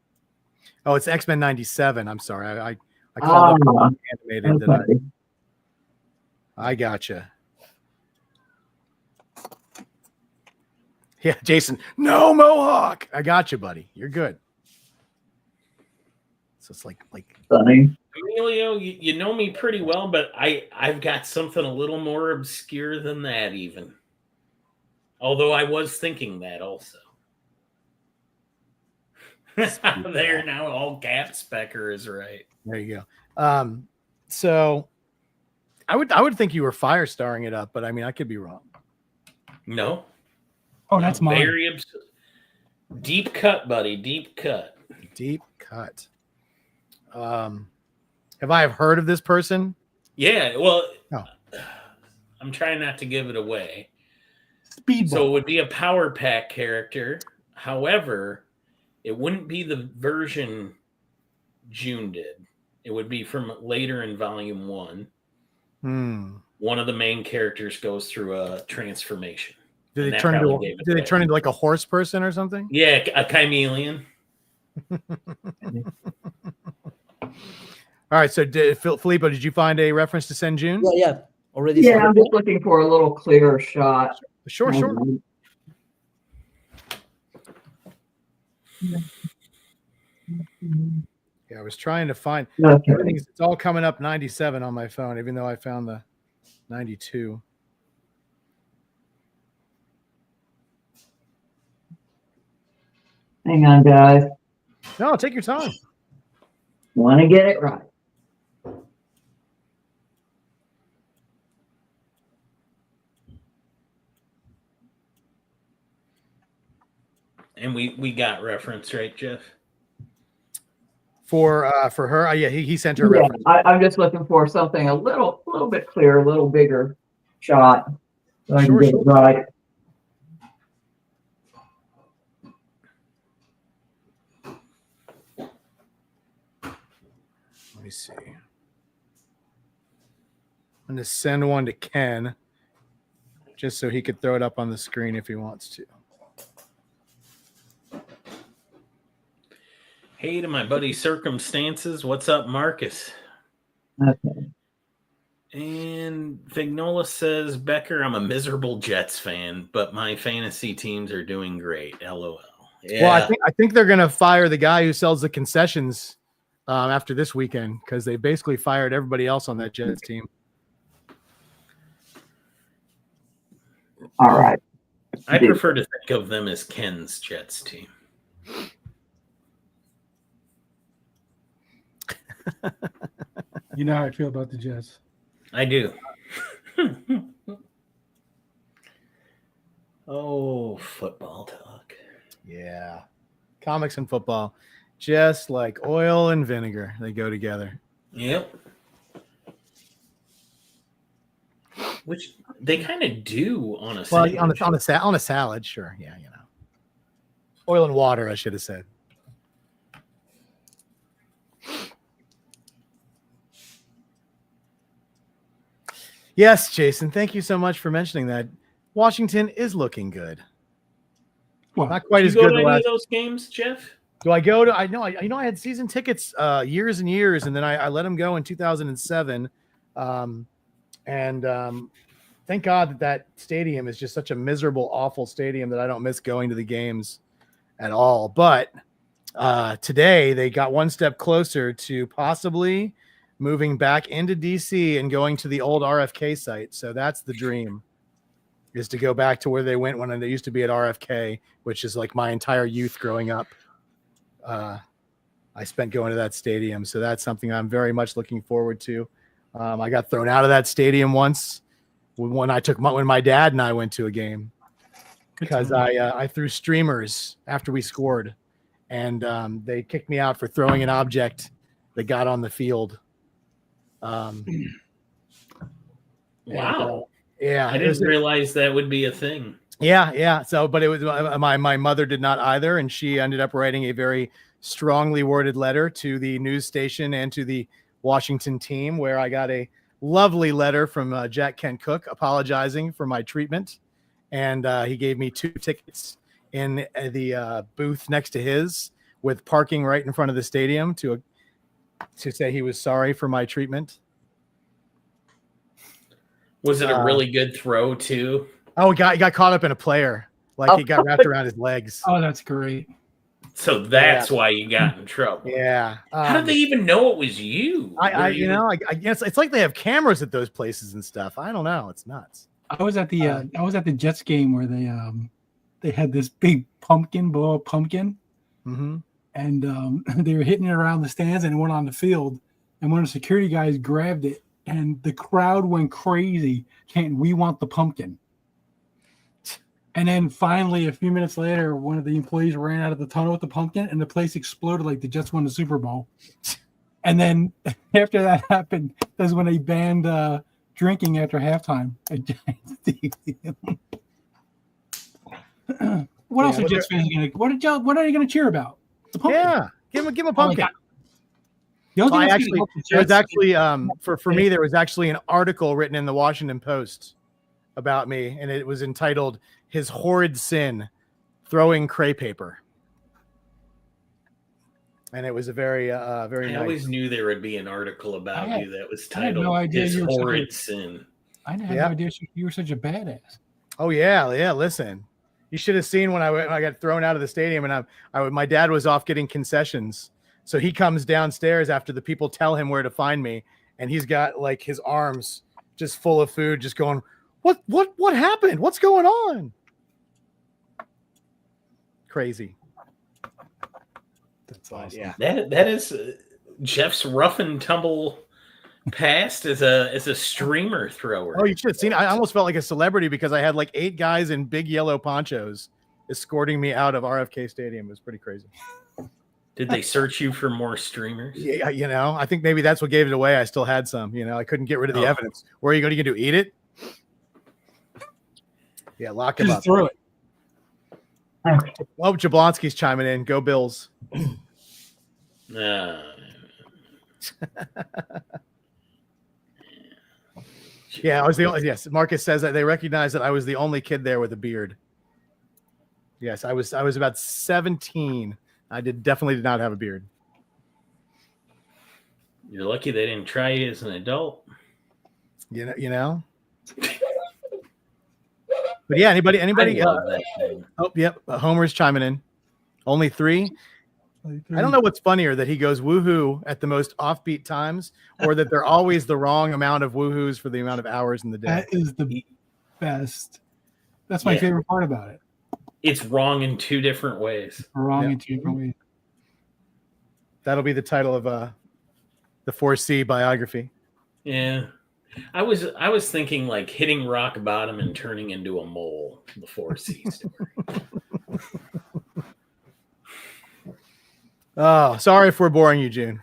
Oh, it's X-Men 97. I'm sorry. I called up animated. Okay. I gotcha. Yeah, Jason. No mohawk. I got you, buddy. You're good. So it's like Funny. Emilio, you know me pretty well, but I've got something a little more obscure than that, even. Although I was thinking that also. There now, all caps. Becker is right. There you go. So I would think you were fire starring it up, but I mean I could be wrong. No. Oh, that's mine. Very deep cut, buddy. Deep cut. Deep cut. Have I heard of this person? Yeah. Well, I'm trying not to give it away. Speedball. So it would be a Power Pack character. However, it wouldn't be the version June did. It would be from later in Volume 1. One of the main characters goes through a transformation. Did they turn into like a horse person or something? Yeah, a chameleon. All right. So, Filippo, did you find a reference to Sen June? Yeah. Already. Yeah, I'm just looking for a little clearer shot. Sure. Yeah, I was trying to find everything. It's all coming up 97 on my phone, even though I found the 92. Hang on, guys. No, take your time. Want to get it right. And we got reference, right, Jeff? For her, yeah, he sent her a reference. I'm just looking for something a little bit clearer, a little bigger shot, so I can get it right. Let me see. I'm going to send one to Ken. just so he could throw it up on the screen if he wants to. Hey to my buddy Circumstances. What's up, Marcus? Okay. And Vignola says, Becker, I'm a miserable Jets fan, but my fantasy teams are doing great. LOL. Yeah. Well, I think they're going to fire the guy who sells the concessions after this weekend because they basically fired everybody else on that Jets team. All right. I prefer to think of them as Ken's Jets team. You know how I feel about the Jets. I do. Oh, football talk. Yeah. Comics and football, just like oil and vinegar, they go together. Yep. Which they kind of do on a Well, sandwich. on a salad, sure. Yeah, you know. Oil and water, I should have said. Yes, Jason, thank you so much for mentioning that. Washington is looking good. Well, Not quite You as go good to the any last. of those games, Jeff? Do I go to? I had season tickets years and years, and then I let them go in 2007. Thank God that stadium is just such a miserable, awful stadium that I don't miss going to the games at all. But today they got one step closer to possibly moving back into DC and going to the old RFK site. So that's the dream, is to go back to where they went when they used to be at RFK, which is like my entire youth growing up. I spent going to that stadium. So that's something I'm very much looking forward to. I got thrown out of that stadium once when my dad and I went to a game because I threw streamers after we scored, and they kicked me out for throwing an object that got on the field. Wow. Yeah, I didn't realize that would be a thing. Yeah. So, but it was my mother did not either, and she ended up writing a very strongly worded letter to the news station and to the Washington team, where I got a lovely letter from Jack Kent Cook apologizing for my treatment, and he gave me 2 tickets in the booth next to his, with parking right in front of the stadium to say he was sorry for my treatment. Was it a really good throw too? Oh, he got caught up in a player. Like he got wrapped around his legs. Oh, that's great. So that's why you got in trouble. Yeah. How did they even know it was you? I guess it's like they have cameras at those places and stuff. I don't know. It's nuts. I was at the Jets game where they had this big blow up pumpkin, and they were hitting it around the stands, and it went on the field, and one of the security guys grabbed it, and the crowd went crazy. We want the pumpkin. And then finally, a few minutes later, one of the employees ran out of the tunnel with the pumpkin, and the place exploded like the Jets won the Super Bowl. And then after that happened, that's when they banned drinking after halftime at Giants Stadium. What else are Jets fans going to? What are you going to cheer about? The pumpkin. Yeah, give him a pumpkin. The only thing there was actually for me, there was actually an article written in the Washington Post about me, and it was entitled "His Horrid Sin: Throwing Cray Paper." And it was a very very. I always knew there would be an article about you that was titled no idea "His you were Horrid Sin." I had no idea you were such a badass. Oh yeah. Listen, you should have seen when I got thrown out of the stadium, and my dad was off getting concessions, so he comes downstairs after the people tell him where to find me, and he's got like his arms just full of food, just going, What happened? What's going on? Crazy. That's awesome. Yeah. That is Jeff's rough and tumble past as a streamer thrower. Oh, you should have seen it. I almost felt like a celebrity because I had like 8 guys in big yellow ponchos escorting me out of RFK Stadium. It was pretty crazy. Did they search you for more streamers? Yeah, I think maybe that's what gave it away. I still had some. I couldn't get rid of the evidence. Where are you going to do? Eat it? Yeah, lock him up. Throw it. Oh, Jablonski's chiming in. Go Bills. Yeah, I was the only. Yes, Marcus says that they recognize that I was the only kid there with a beard. Yes, I was about 17. I definitely did not have a beard. You're lucky they didn't try you as an adult. You know. But yeah, anybody? I love that thing. Oh, yep. Homer's chiming in. Only 3. I don't know what's funnier, that he goes woohoo at the most offbeat times, or that they're always the wrong amount of woohoos for the amount of hours in the day. That is the best. That's my favorite part about it. It's wrong in 2 different ways. Wrong in 2 different ways. That'll be the title of the 4C biography. Yeah. I was thinking like hitting rock bottom and turning into a mole, the 4C story. Oh, sorry if we're boring you, June.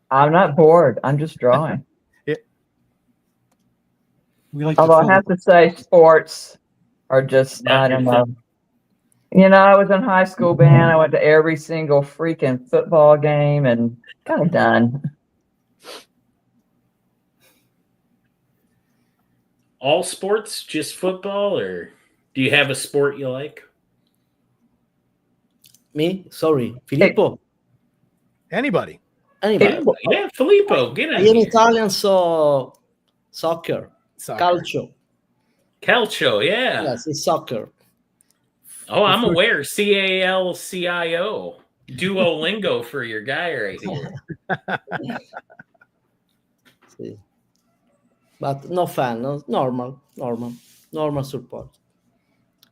I'm not bored. I'm just drawing. Although I have to say, sports are just, I don't know. You know, I was in high school band. I went to every single freaking football game and kind of done. All sports, just football, or do you have a sport you like? Me? Sorry. Filippo? Anybody. Anybody? Yeah, Filippo, get in In here. Italian, so soccer. Calcio. Calcio, yeah. Yes, it's soccer. Oh, I'm aware. CALCIO. Duolingo for your guy right here. See. But no fan, no, normal support.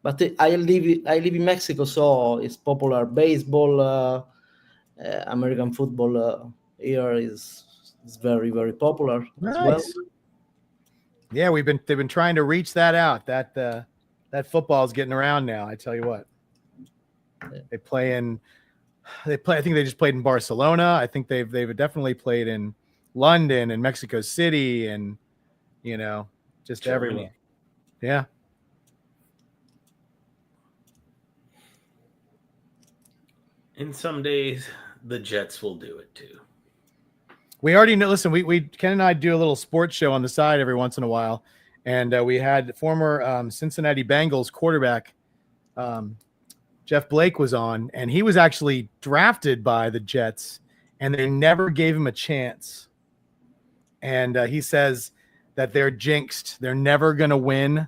But I live in Mexico, so it's popular. Baseball, American football here is very, very popular as well. Yeah, they've been trying to reach that out. That football is getting around now. I tell you what, they play. I think they just played in Barcelona. I think they've definitely played in London and Mexico City, and just Germany. everywhere. Yeah. And some days the Jets will do it too. We already know. Listen, we Ken and I do a little sports show on the side every once in a while, and we had former Cincinnati Bengals quarterback Jeff Blake was on, and he was actually drafted by the Jets, and they never gave him a chance. And he says that they're jinxed. They're never going to win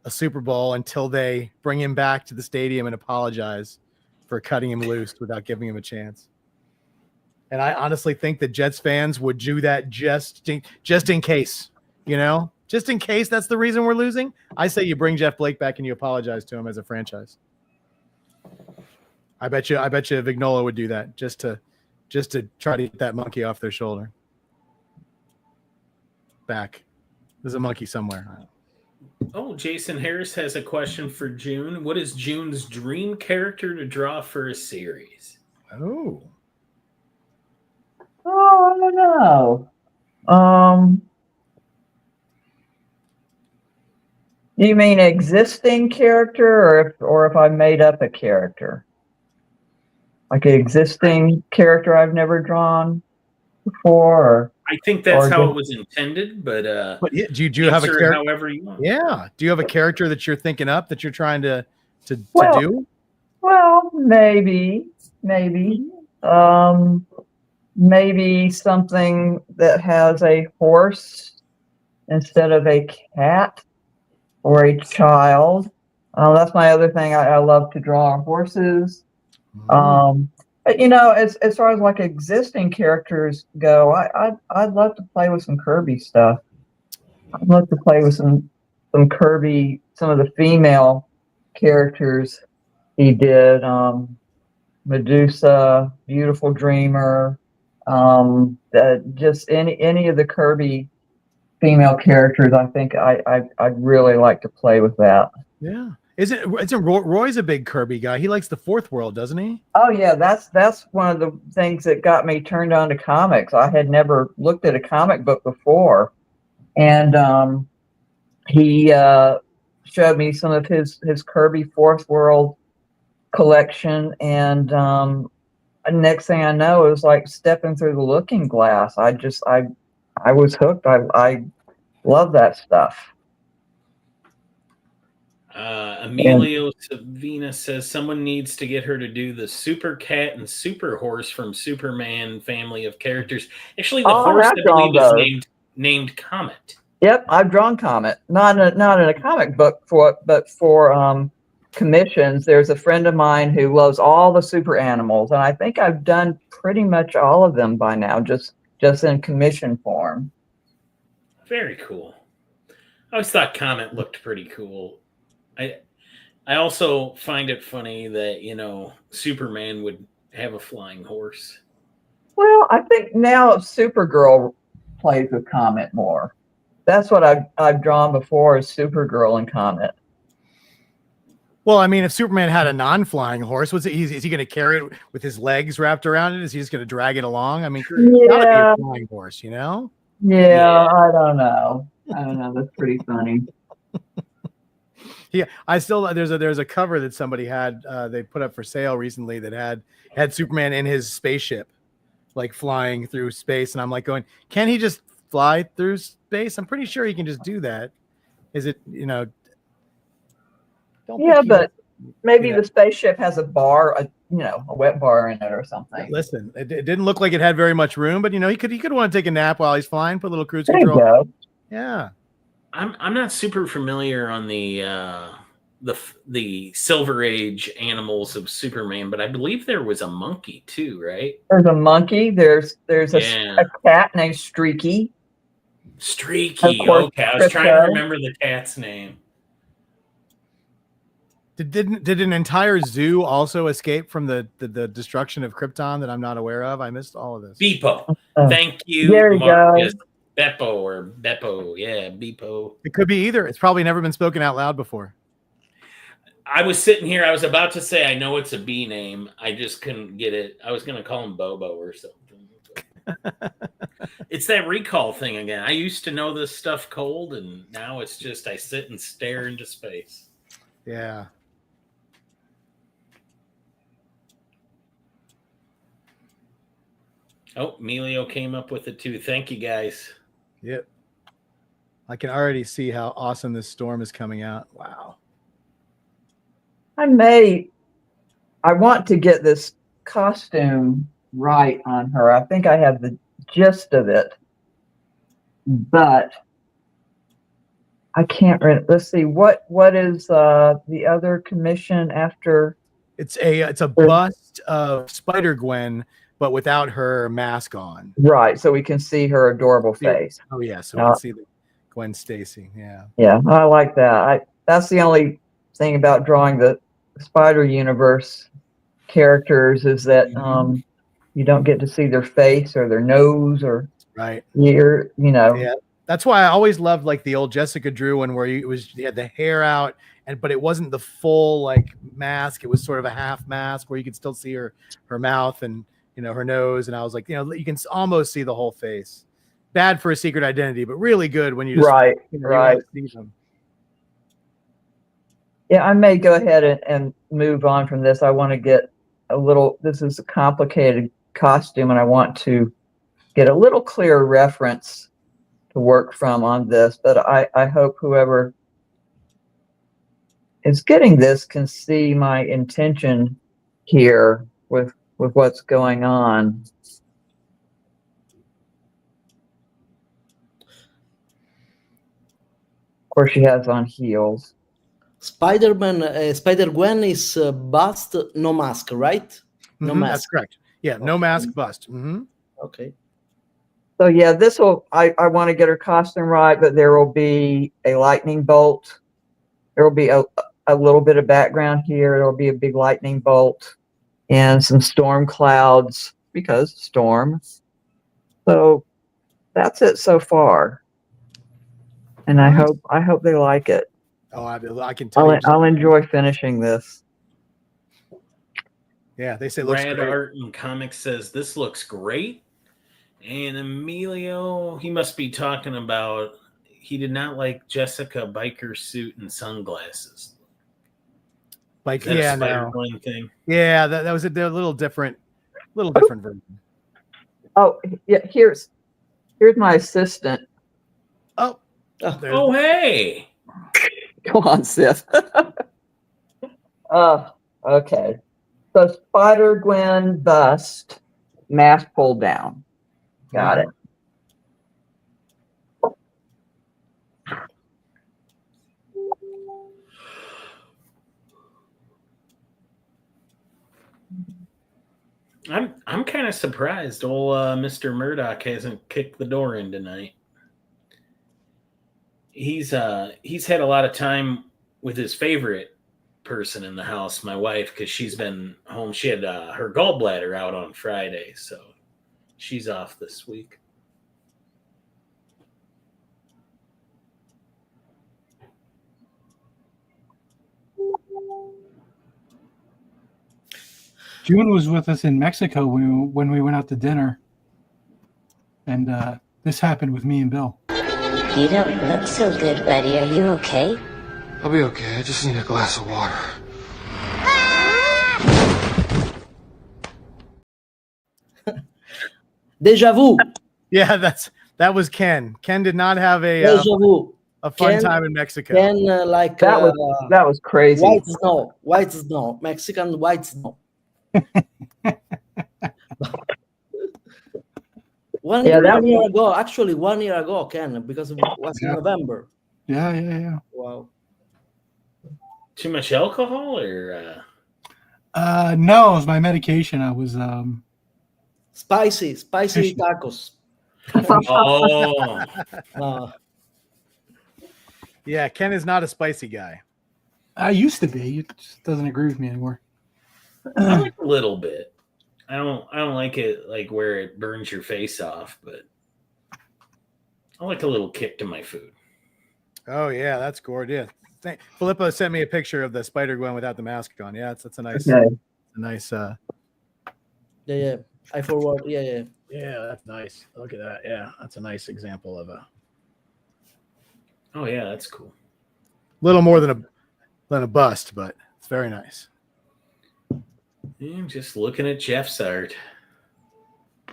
a Super Bowl until they bring him back to the stadium and apologize for cutting him loose without giving him a chance. And I honestly think that Jets fans would do that just in case, just in case that's the reason we're losing. I say you bring Jeff Blake back and you apologize to him as a franchise. I bet you Vignola would do that just to try to get that monkey off their shoulder. Back. There's a monkey somewhere. Oh, Jason Harris has a question for June. What is June's dream character to draw for a series? Oh, I don't know. You mean existing character, or if I made up a character? Like an existing character I've never drawn before? Or, I think that's how it was intended, but yeah, do you have a character? However you want. Yeah. Do you have a character that you're thinking up that you're trying to do? Well, maybe. Maybe something that has a horse instead of a cat or a child. That's my other thing. I love to draw horses. But as far as like existing characters go, I'd love to play with some Kirby stuff. I'd love to play with some Kirby, some of the female characters he did. Medusa, Beautiful Dreamer, just any of the Kirby female characters. I think I'd really like to play with that. Yeah. Isn't Roy's a big Kirby guy? He likes the Fourth World, doesn't he? Oh yeah, that's one of the things that got me turned on to comics. I had never looked at a comic book before, and he showed me some of his Kirby Fourth World collection, and next thing I know, it was like stepping through the looking glass. I was hooked. I Love that stuff. Emilio Savina says someone needs to get her to do the Super Cat and Super Horse from Superman family of characters. Actually, the horse, have I drawn believe, is those. named Comet. Yep, I've drawn Comet. Not in a comic book but for commissions. There's a friend of mine who loves all the super animals, and I think I've done pretty much all of them by now, just in commission form. Very cool. I always thought Comet looked pretty cool. I also find it funny that, Superman would have a flying horse. Well, I think now Supergirl plays with Comet more. That's what I've drawn before, is Supergirl and Comet. Well, I mean, if Superman had a non-flying horse, is he going to carry it with his legs wrapped around it? Is he just going to drag it along? I mean, it's got to be a flying horse, Yeah, I don't know. That's pretty funny. Yeah, there's a cover that somebody had they put up for sale recently that had Superman in his spaceship, like flying through space, and I'm like going, can he just fly through space? I'm pretty sure he can just do that. Is it But maybe the spaceship has a bar, a wet bar in it or something. Listen, it didn't look like it had very much room, but he could want to take a nap while he's flying, put a little cruise control. There you go. Yeah. I'm not super familiar on the Silver Age animals of Superman, but I believe there was a monkey too, right? There's a monkey. There's a cat named Streaky. Streaky. Okay, I was trying to remember the cat's name. Did an entire zoo also escape from the destruction of Krypton that I'm not aware of? I missed all of this. Beepo. Thank you, there you Marcus. go. Beppo. Yeah, Beepo. It could be either. It's probably never been spoken out loud before. I was sitting here. I was about to say I know it's a bee name. I just couldn't get it. I was going to call him Bobo or something. It's that recall thing again. I used to know this stuff cold, and now it's just I sit and stare into space. Yeah. Oh, Emilio came up with it too. Thank you, guys. Yep. I can already see how awesome this storm is coming out. Wow. I want to get this costume right on her. I think I have the gist of it, but I can't. Let's see. What is the other commission after? It's a bust of Spider-Gwen, but without her mask on. Right, so we can see her adorable face. Oh yeah, so we can see the Gwen Stacy. Yeah. Yeah, I like that. That's the only thing about drawing the Spider Universe characters is that you don't get to see their face or their nose or ear. Yeah, that's why I always loved like the old Jessica Drew one where you had the hair out but it wasn't the full like mask. It was sort of a half mask where you could still see her mouth and her nose, and I was like, you can almost see the whole face. Bad for a secret identity, but really good when you just right. See them. Yeah, I may go ahead and move on from this. I want to get this is a complicated costume, and I want to get a little clearer reference to work from on this, but I hope whoever is getting this can see my intention here with what's going on. Of course, she has on heels. Spider-Gwen is bust, no mask, right? No mask. That's correct. Yeah, no mask, bust. Okay. So yeah, I want to get her costume right, but there will be a lightning bolt. There will be a little bit of background here. There will be a big lightning bolt and some storm clouds because storm. So that's it so far. And I hope they like it. Oh, I can tell. I'll enjoy finishing this. Yeah, they say it looks Rad great. Art and Comics says this looks great. And Emilio, he must be talking about he did not like Jessica biker suit and sunglasses. Like, yeah, no. Thing? Yeah, that was a little different version. Oh, yeah. Here's my assistant. Oh, Oh, hey. Come on, Sith. Okay. So Spider-Gwen bust, mask pulled down. Got it. I'm kind of surprised old Mr. Murdoch hasn't kicked the door in tonight. He's had a lot of time with his favorite person in the house, my wife, because she's been home. She had her gallbladder out on Friday, so she's off this week. June was with us in Mexico when we went out to dinner, and this happened with me and Bill. You don't look so good, buddy. Are you okay? I'll be okay. I just need a glass of water. Deja vu. Yeah, that was Ken. Ken did not have Deja vu. a fun Ken- time in Mexico. Ken like That was crazy. white snow, Mexican white snow. One year ago, actually 1 year ago, Ken, because it was in November. Yeah. Wow. Too much alcohol, or No, it was my medication. I was Spicy Fishy. tacos. oh, Yeah, Ken is not a spicy guy. I used to be. It just doesn't agree with me anymore. I like a little bit. I don't like it like where it burns your face off, but I like a little kick to my food. Oh yeah, that's gorgeous. Filippo sent me a picture of the Spider-Gwen without the mask on. Yeah, that's a nice, Okay. a nice. Yeah. I forward. Yeah. Yeah, that's nice. Look at that. Yeah, that's a nice example of a Oh yeah, that's cool. little more than a bust, but it's very nice. I'm just looking at Jeff's art.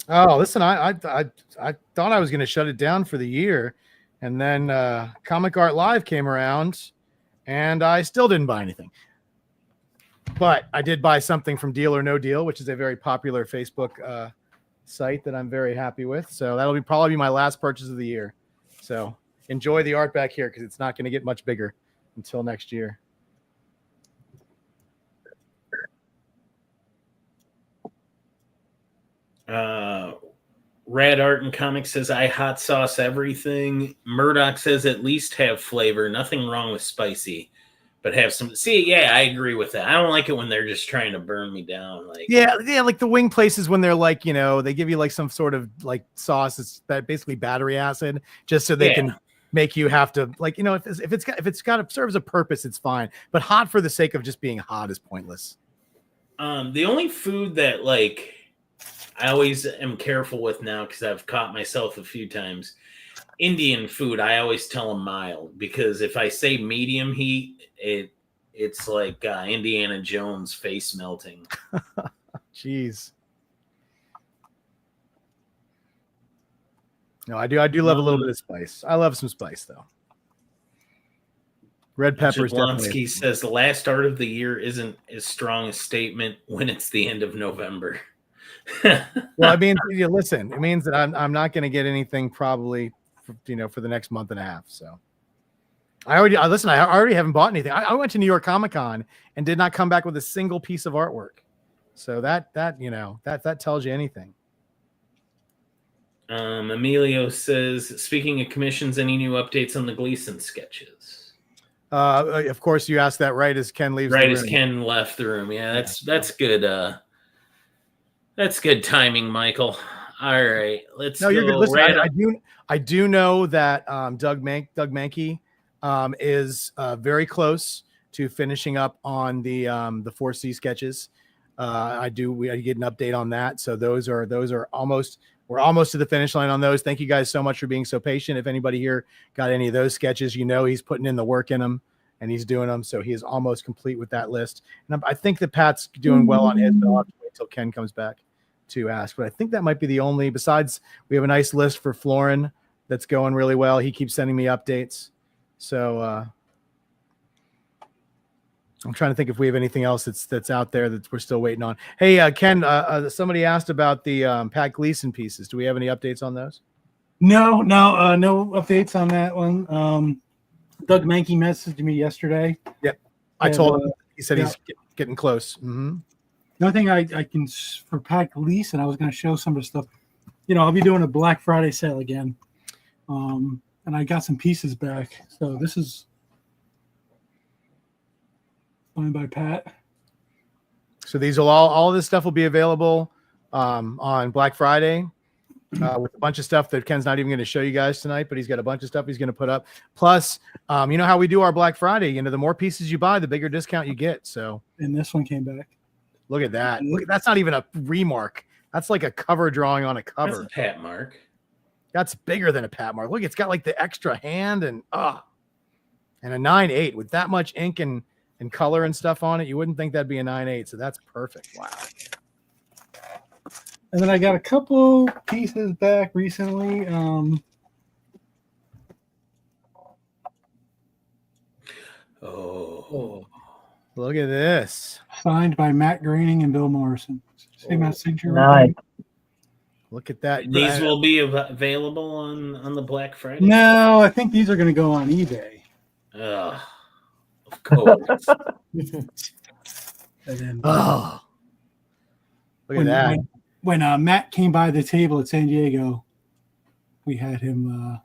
Oh, listen, I thought I was going to shut it down for the year, and then Comic Art Live came around, and I still didn't buy anything. But I did buy something from Deal or No Deal, which is a very popular Facebook site that I'm very happy with. So that'll probably be my last purchase of the year. So enjoy the art back here because it's not going to get much bigger until next year. Rad Art and Comics says I hot sauce everything. Murdoch says at least have flavor. Nothing wrong with spicy, but have some. See, yeah, I agree with that. I don't like it when they're just trying to burn me down. Like Yeah, like the wing places when they're like, they give you like some sort of like sauce. It's basically battery acid, just so they can make you have to like, if it's got serves a purpose, it's fine. But hot for the sake of just being hot is pointless. The only food that like I always am careful with now because I've caught myself a few times. Indian food, I always tell them mild because if I say medium heat, it's like Indiana Jones face melting. Jeez. No, I do love a little bit of spice. I love some spice though. Red peppers. Jablonski says the last art of the year isn't as strong a statement when it's the end of November. Well, I mean, listen, it means that I'm not going to get anything probably, for the next month and a half. So I already haven't bought anything. I went to New York Comic Con and did not come back with a single piece of artwork. So that tells you anything. Emilio says, speaking of commissions, any new updates on the Gleason sketches? Of course, you asked that right as Ken leaves. Right the as room. Ken left the room. Yeah, that's good. That's good timing, Michael. All right, let's. No, you're good. Listen, right I do know that Doug Mankey is very close to finishing up on the 4C sketches. We get an update on that. So those are almost. We're almost to the finish line on those. Thank you guys so much for being so patient. If anybody here got any of those sketches, he's putting in the work in them and he's doing them. So he is almost complete with that list. And I think that Pat's doing well on his. I'll have to wait till Ken comes back to ask. But I think that might be the only. Besides, we have a nice list for Florin that's going really well. He keeps sending me updates. So I'm trying to think if we have anything else that's out there that we're still waiting on. Hey, Ken, somebody asked about the Pat Gleason pieces. Do we have any updates on those? No updates on that one. Doug Mankey messaged me yesterday. Yep. I told him. He said he's getting close. Mm-hmm. The only thing I can, for Pat Gleason, I was going to show some of the stuff. I'll be doing a Black Friday sale again. And I got some pieces back. So this is signed by Pat. So these will all this stuff will be available on Black Friday with a bunch of stuff that Ken's not even going to show you guys tonight, but he's got a bunch of stuff he's going to put up. Plus, you know how we do our Black Friday. The more pieces you buy, the bigger discount you get. So, and this one came back. Look at that. That's not even a remark. That's like a cover drawing on a cover. That's a Pat mark. That's bigger than a Pat mark. Look, it's got like the extra hand and a 9/8 with that much ink and color and stuff on it. You wouldn't think that'd be a 9/8. So that's perfect. Wow. And then I got a couple pieces back recently. Look at this. Signed by Matt Groening and Bill Morrison. See Matt's signature? Nice. Look at that. These will be available on the Black Friday? No, I think these are going to go on eBay. Of course. And then, look at that. When Matt came by the table at San Diego, we had him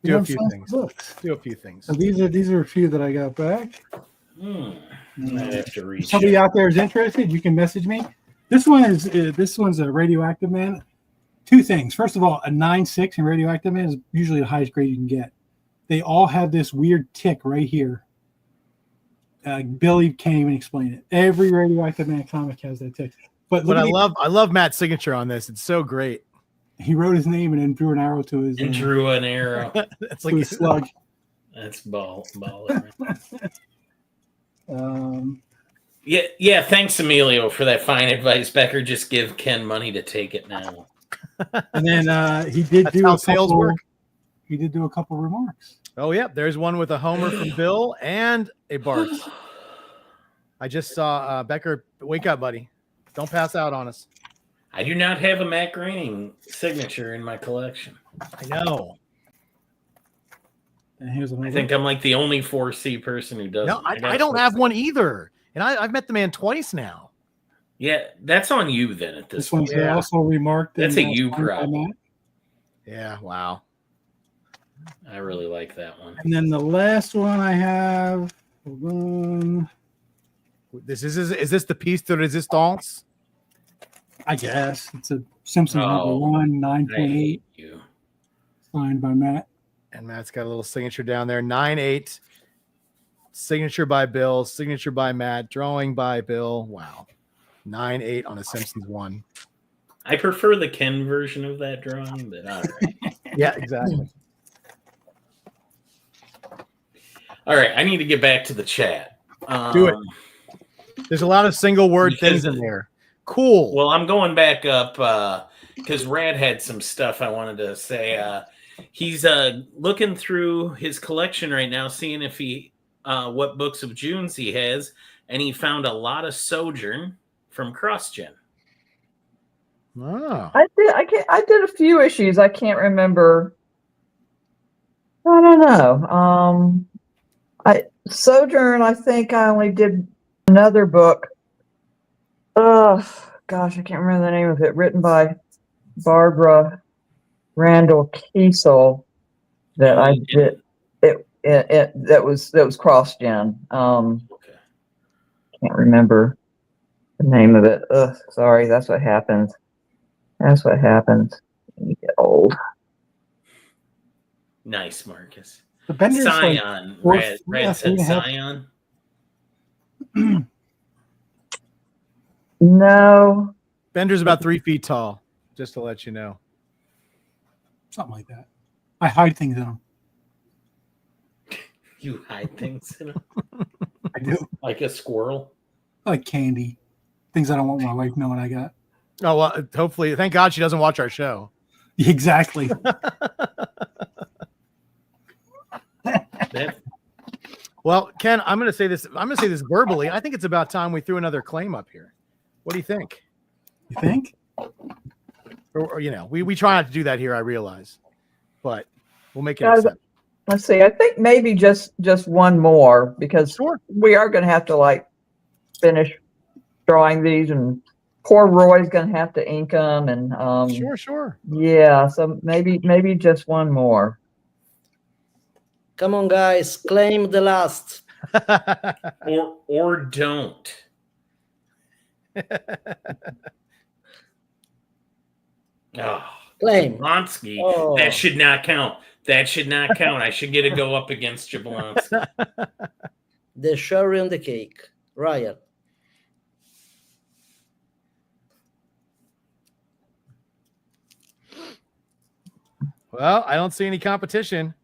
do a few things. So these are a few that I got back. I have to reach. Somebody out there is interested, you can message me. This one's a Radioactive Man. Two things. First of all, a 9.6 in Radioactive Man is usually the highest grade you can get. They all have this weird tick right here. Billy can't even explain it. Every Radioactive Man comic has that tick. But I love Matt's signature on this. It's so great. He wrote his name and then drew an arrow to his. And drew an arrow. It's like a slug. That's baller. Yeah. Thanks, Emilio, for that fine advice. Becker, just give Ken money to take it now. And then he did do a sales work. He did do a couple remarks. Oh yeah, there's one with a homer from Bill and a Bart. I just saw Becker. Wake up, buddy! Don't pass out on us. I do not have a Matt Groening signature in my collection. I know. And here's I think I'm like the only 4C person who doesn't. No, I don't have one either. And I've met the man twice now. Yeah, that's on you then at this point. One's also remarked. That's a you problem. Yeah, wow. I really like that one. And then the last one I have. Is this the piece de resistance? I guess it's a Simpsons #1 9.8 signed by Matt. And Matt's got a little signature down there. 9/8. Signature by Bill. Signature by Matt. Drawing by Bill. Wow. 9/8 on a Simpsons 1. I prefer the Ken version of that drawing, but all right. Yeah, exactly. All right, I need to get back to the chat. Do it. There's a lot of single word things in there. Cool. Well, I'm going back up because Rad had some stuff I wanted to say. He's looking through his collection right now, seeing if he what books of June's he has, and he found a lot of Sojourn from CrossGen. Oh. I did a few issues. I can't remember. I don't know. Sojourn, I think I only did another book. Gosh, I can't remember the name of it. Written by Barbara Randall Kiesel. That I did. That was CrossGen. Okay. Can't remember the name of it. Sorry. That's what happens. When you get old. Nice, Marcus. The Bender's Scion. Like Rad said Scion. No. Bender's about 3 feet tall, just to let you know. Something like that. I hide things in them. You hide things in them? I do. Like a squirrel? Like candy. Things I don't want my wife knowing I got. Oh, well, hopefully. Thank God she doesn't watch our show. Exactly. That Well, Ken, I'm going to say this. I'm going to say this verbally. I think it's about time we threw another claim up here. What do you think? You think? Or we try not to do that here. I realize, but we'll make it. Guys, Accept. let's see. I think maybe just one more, because Sure. we are going to have to finish drawing these, and poor Roy's going to have to ink them, and Sure. yeah. So maybe just one more. Come on, guys, claim the last. or don't. Oh, Claim. Jablonski. Oh. That should not count. That should not count. I should get to go up against Jablonski. The cherry on the cake. Ryan. Well, I don't see any competition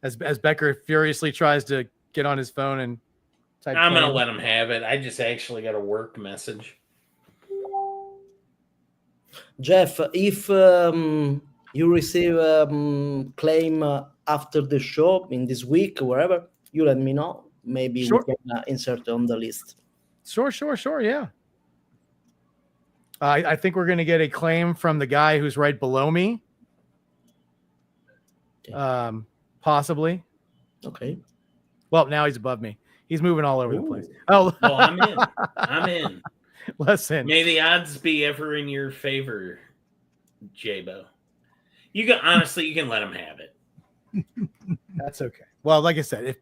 as Becker furiously tries to get on his phone and type. I'm going to let him have it. I just actually got a work message. Jeff, if you receive claim after the show in this week, wherever, you let me know. Maybe Sure. we can insert on the list. Sure. Yeah. I think we're going to get a claim from the guy who's right below me. Possibly. Okay. Well, now he's above me. He's moving all over the place. Oh, well, I'm in. Listen. May the odds be ever in your favor, Jabo. You can let him have it. That's okay. Well, like I said, if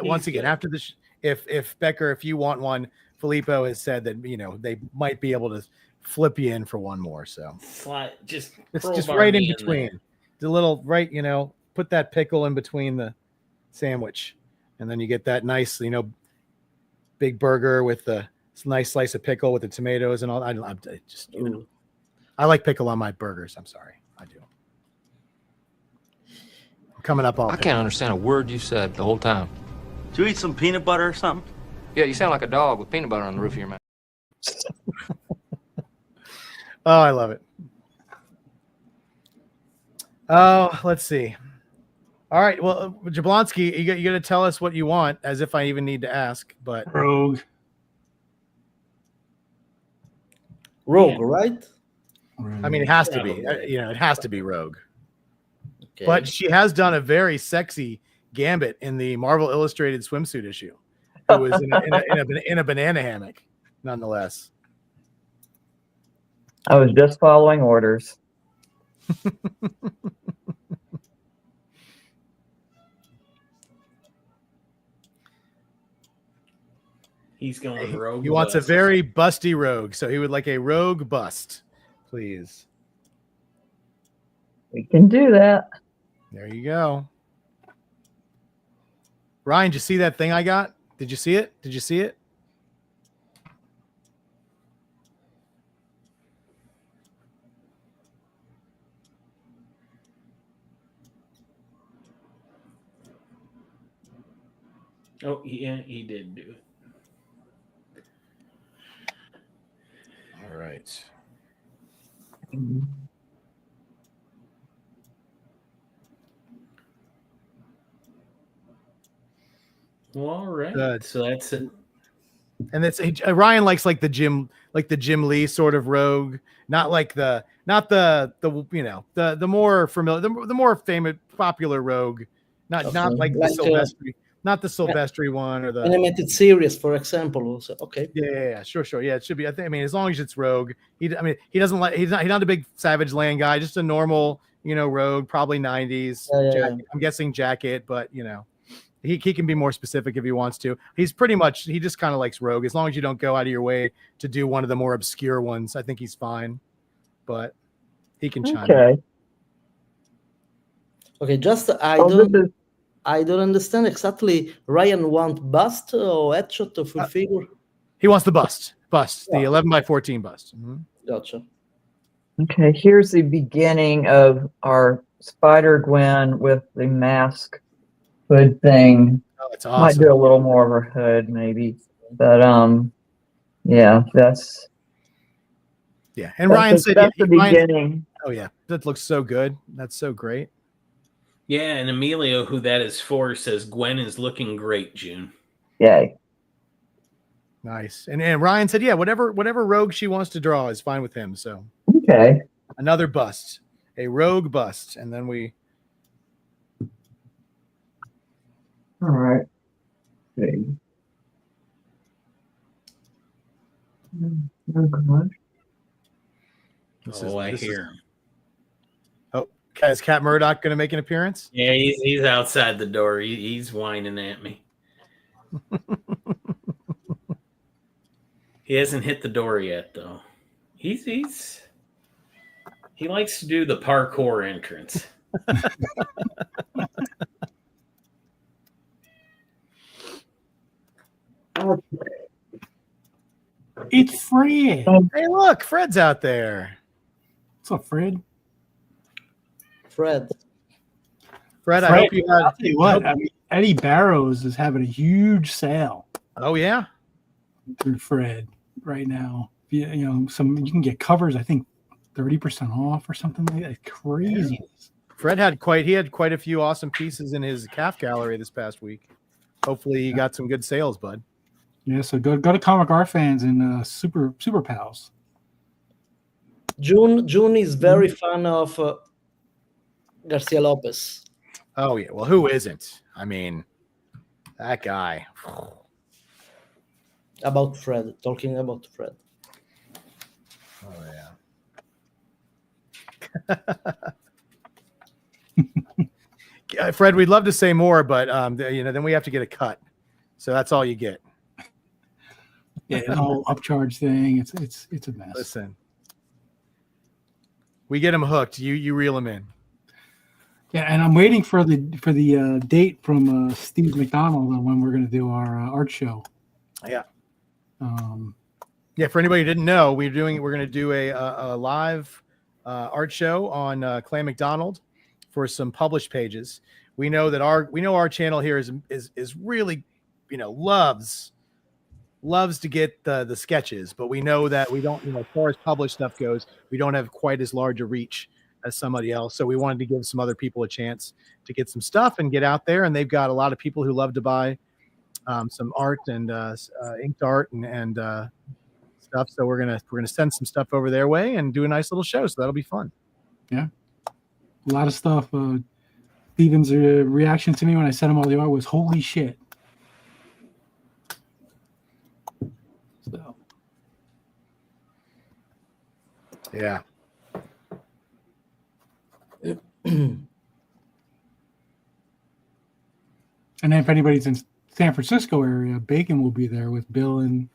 once again, good. after this, if Becker, if you want one, Filippo has said that they might be able to flip you in for one more. So Just it's just crowbar right in me between. The little right, put that pickle in between the sandwich, and then you get that nice, big burger with the nice slice of pickle with the tomatoes and all. I like pickle on my burgers. I'm sorry, I do. Coming up all. I can't understand a word you said the whole time. Did you eat some peanut butter or something? Yeah, you sound like a dog with peanut butter on the roof of your mouth. Oh, I love it. Oh, let's see. All right. Well, Jablonski, you got to tell us what you want, as if I even need to ask. But Rogue. Rogue, right? I mean, it has to be. It has to be Rogue. Okay. But she has done a very sexy Gambit in the Marvel Illustrated swimsuit issue. Who was in a banana hammock, nonetheless. I was just following orders. He's going rogue. He wants a very busty rogue, so he would like a rogue bust, please. We can do that. There you go. Ryan, did you see that thing I got? Did you see it? Oh, yeah, he did do it. All right. Well, all right. Good. So that's it. And that's Ryan likes like the Jim Lee sort of rogue, not the more familiar, the more famous popular rogue, not like the Silvestri. Not the Silvestri one or the animated series, for example. Also, okay. Yeah, sure. Yeah, it should be. I mean, as long as it's Rogue. He doesn't like. He's not a big Savage Land guy. Just a normal, Rogue, probably 90s. Yeah. I'm guessing jacket, but he can be more specific if he wants to. He just kind of likes Rogue. As long as you don't go out of your way to do one of the more obscure ones, I think he's fine. But he can chime in. Okay, just I don't understand exactly. Ryan want bust or headshot or full figure? He wants the bust, the 11x14 bust. Mm-hmm. Gotcha. Okay, here's the beginning of our Spider-Gwen with the mask hood thing. Oh, that's awesome. Might do a little more of her hood, maybe. But yeah, that's And Ryan said that's the beginning. Oh yeah, that looks so good. That's so great. Yeah, and Emilio, who that is for, says Gwen is looking great, June. Yay. Nice. And Ryan said, yeah, whatever rogue she wants to draw is fine with him. So Okay. another bust, a rogue bust, and then we. All right. See. Oh, God. I hear him. Oh, is Cat Murdoch going to make an appearance? Yeah, he's outside the door. He's whining at me. He hasn't hit the door yet, though. He likes to do the parkour entrance. It's Fred. Hey, look, Fred's out there. What's up, Fred? Fred. Fred, I hope you had. I'll tell you what, I mean, Eddie Barrows is having a huge sale Oh yeah, through Fred right now. You know, you can get covers, I think 30% off or something like that. Crazy. Fred had quite a few awesome pieces in his calf gallery this past week. Hopefully, he got some good sales, bud. Yeah, so go to Comic Art Fans and Super Pals. June is very fan of Garcia Lopez. Oh yeah, well, who isn't? I mean, that guy. About Fred, talking about Fred. Oh yeah. Fred, we'd love to say more, but then we have to get a cut. So that's all you get. Yeah, the whole upcharge thing. It's a mess. Listen, we get them hooked. You reel them in. Yeah, and I'm waiting for the date from Steve McDonald on when we're going to do our art show. Yeah. For anybody who didn't know, we're going to do a live art show on Clay McDonald for some published pages. We know our channel here is really, loves to get the sketches, but we know that we don't, as far as published stuff goes, we don't have quite as large a reach as somebody else. So we wanted to give some other people a chance to get some stuff and get out there. And they've got a lot of people who love to buy some art and inked art and stuff. So we're gonna send some stuff over their way and do a nice little show. So that'll be fun. Yeah, a lot of stuff. Steven's reaction to me when I sent him all the art was "Holy shit!" So, yeah. And then if anybody's in San Francisco area, Bacon will be there with Bill and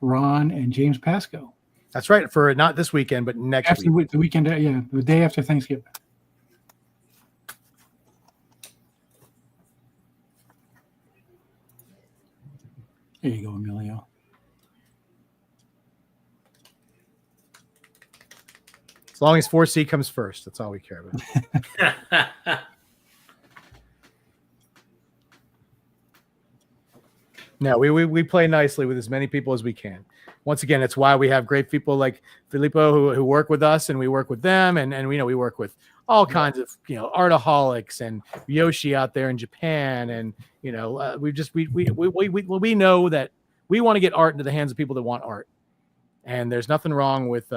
Ron and James Pasco. That's right. For not this weekend, but next week. The weekend, yeah, the day after Thanksgiving. There you go, Emilio. As long as 4C comes first, that's all we care about. No, we play nicely with as many people as we can. Once again, it's why we have great people like Filippo who work with us, and we work with them, and we work with all kinds of artaholics and Yoshi out there in Japan, and we know that we want to get art into the hands of people that want art, and there's nothing wrong with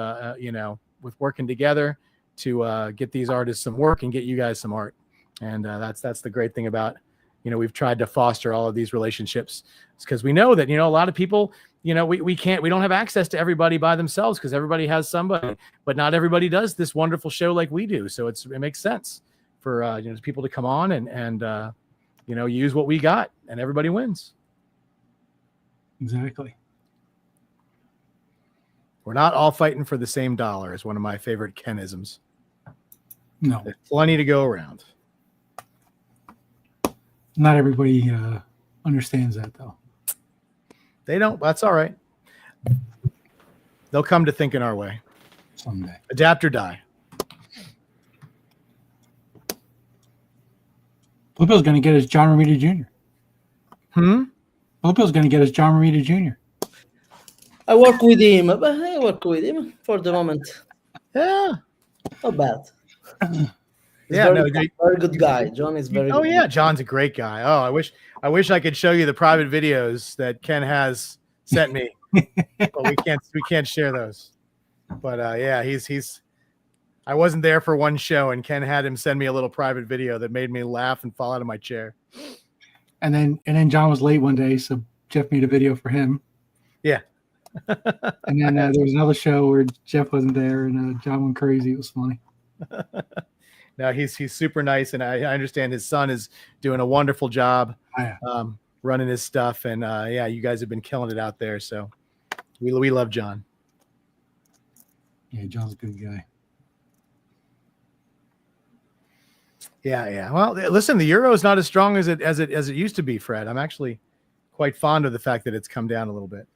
with working together to get these artists some work and get you guys some art, and that's the great thing about. We've tried to foster all of these relationships because we know that, a lot of people, we don't have access to everybody by themselves because everybody has somebody, but not everybody does this wonderful show like we do. So it makes sense for, people to come on and use what we got, and everybody wins. Exactly. We're not all fighting for the same dollar is one of my favorite Kenisms. No. There's plenty to go around. Not everybody understands that, though. They don't. That's all right. They'll come to thinking our way. Someday. Adapt or die. Filippo's going to get his John Romita Jr. Filippo's going to get his John Romita Jr. I work with him for the moment. Yeah. Not bad. He's Yeah, very good guy. John is very. Oh good. yeah, John's a great guy. Oh, I wish I could show you the private videos that Ken has sent me, but we can't share those. But yeah, he's. I wasn't there for one show, and Ken had him send me a little private video that made me laugh and fall out of my chair. And then John was late one day, so Jeff made a video for him. Yeah. And then there was another show where Jeff wasn't there, and John went crazy. It was funny. No, he's super nice, and I understand his son is doing a wonderful job running his stuff, and yeah, you guys have been killing it out there. So we love John. Yeah, John's a good guy. Yeah. Well, listen, the euro is not as strong as it used to be, Fred. I'm actually quite fond of the fact that it's come down a little bit.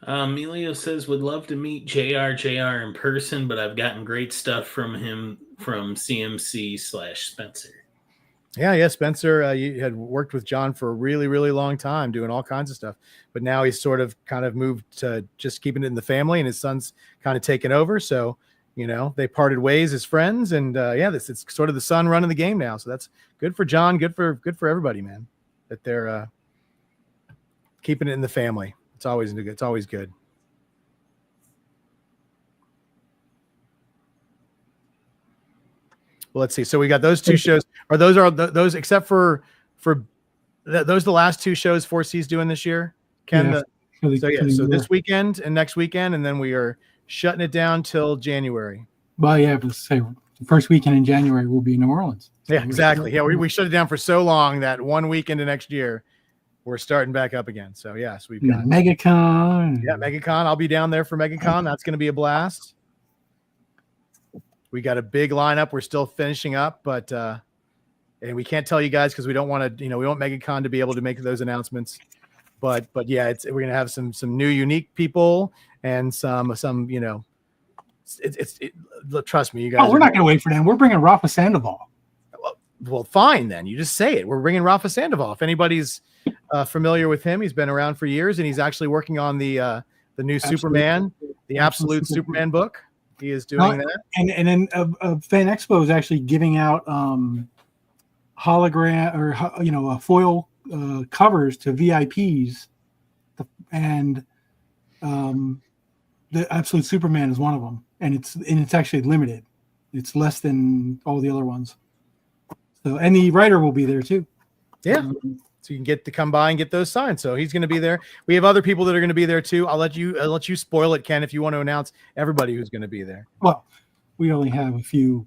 Emilio says, would love to meet JR in person, but I've gotten great stuff from him from CMC/Spencer. Yeah. Spencer, you had worked with John for a really, really long time doing all kinds of stuff, but now he's kind of moved to just keeping it in the family, and his son's kind of taken over. So, they parted ways as friends, and it's sort of the son running the game now. So that's good for John, good for everybody, man, that they're keeping it in the family. It's always good. Well, let's see. So we got those two shows. Are those except for those the last two shows 4C's doing this year? Ken. So this weekend and next weekend, and then we are shutting it down till January. Well, yeah, but say the first weekend in January will be New Orleans. Yeah, exactly. Yeah, we shut it down for so long that one weekend of next year we're starting back up again. So yes, we've got MegaCon. Yeah, MegaCon. I'll be down there for MegaCon. That's going to be a blast. We got a big lineup. We're still finishing up, but and we can't tell you guys because we don't want to. We want MegaCon to be able to make those announcements. But yeah, we're going to have some new unique people and some. Trust me, you guys. Oh, we're not going to wait for them. We're bringing Rafa Sandoval. Well, fine then. You just say it. We're bringing Rafa Sandoval. If anybody's familiar with him, he's been around for years, and he's actually working on the new Superman, the Absolute Superman book. He is doing that. And then Fan Expo is actually giving out hologram or foil covers to VIPs, and the Absolute Superman is one of them, and it's actually limited. It's less than all the other ones. So, and the writer will be there too. Yeah. So you can get to come by and get those signed. So he's going to be there. We have other people that are going to be there too. I'll let you spoil it, Ken, if you want to announce everybody who's going to be there. Well, we only have a few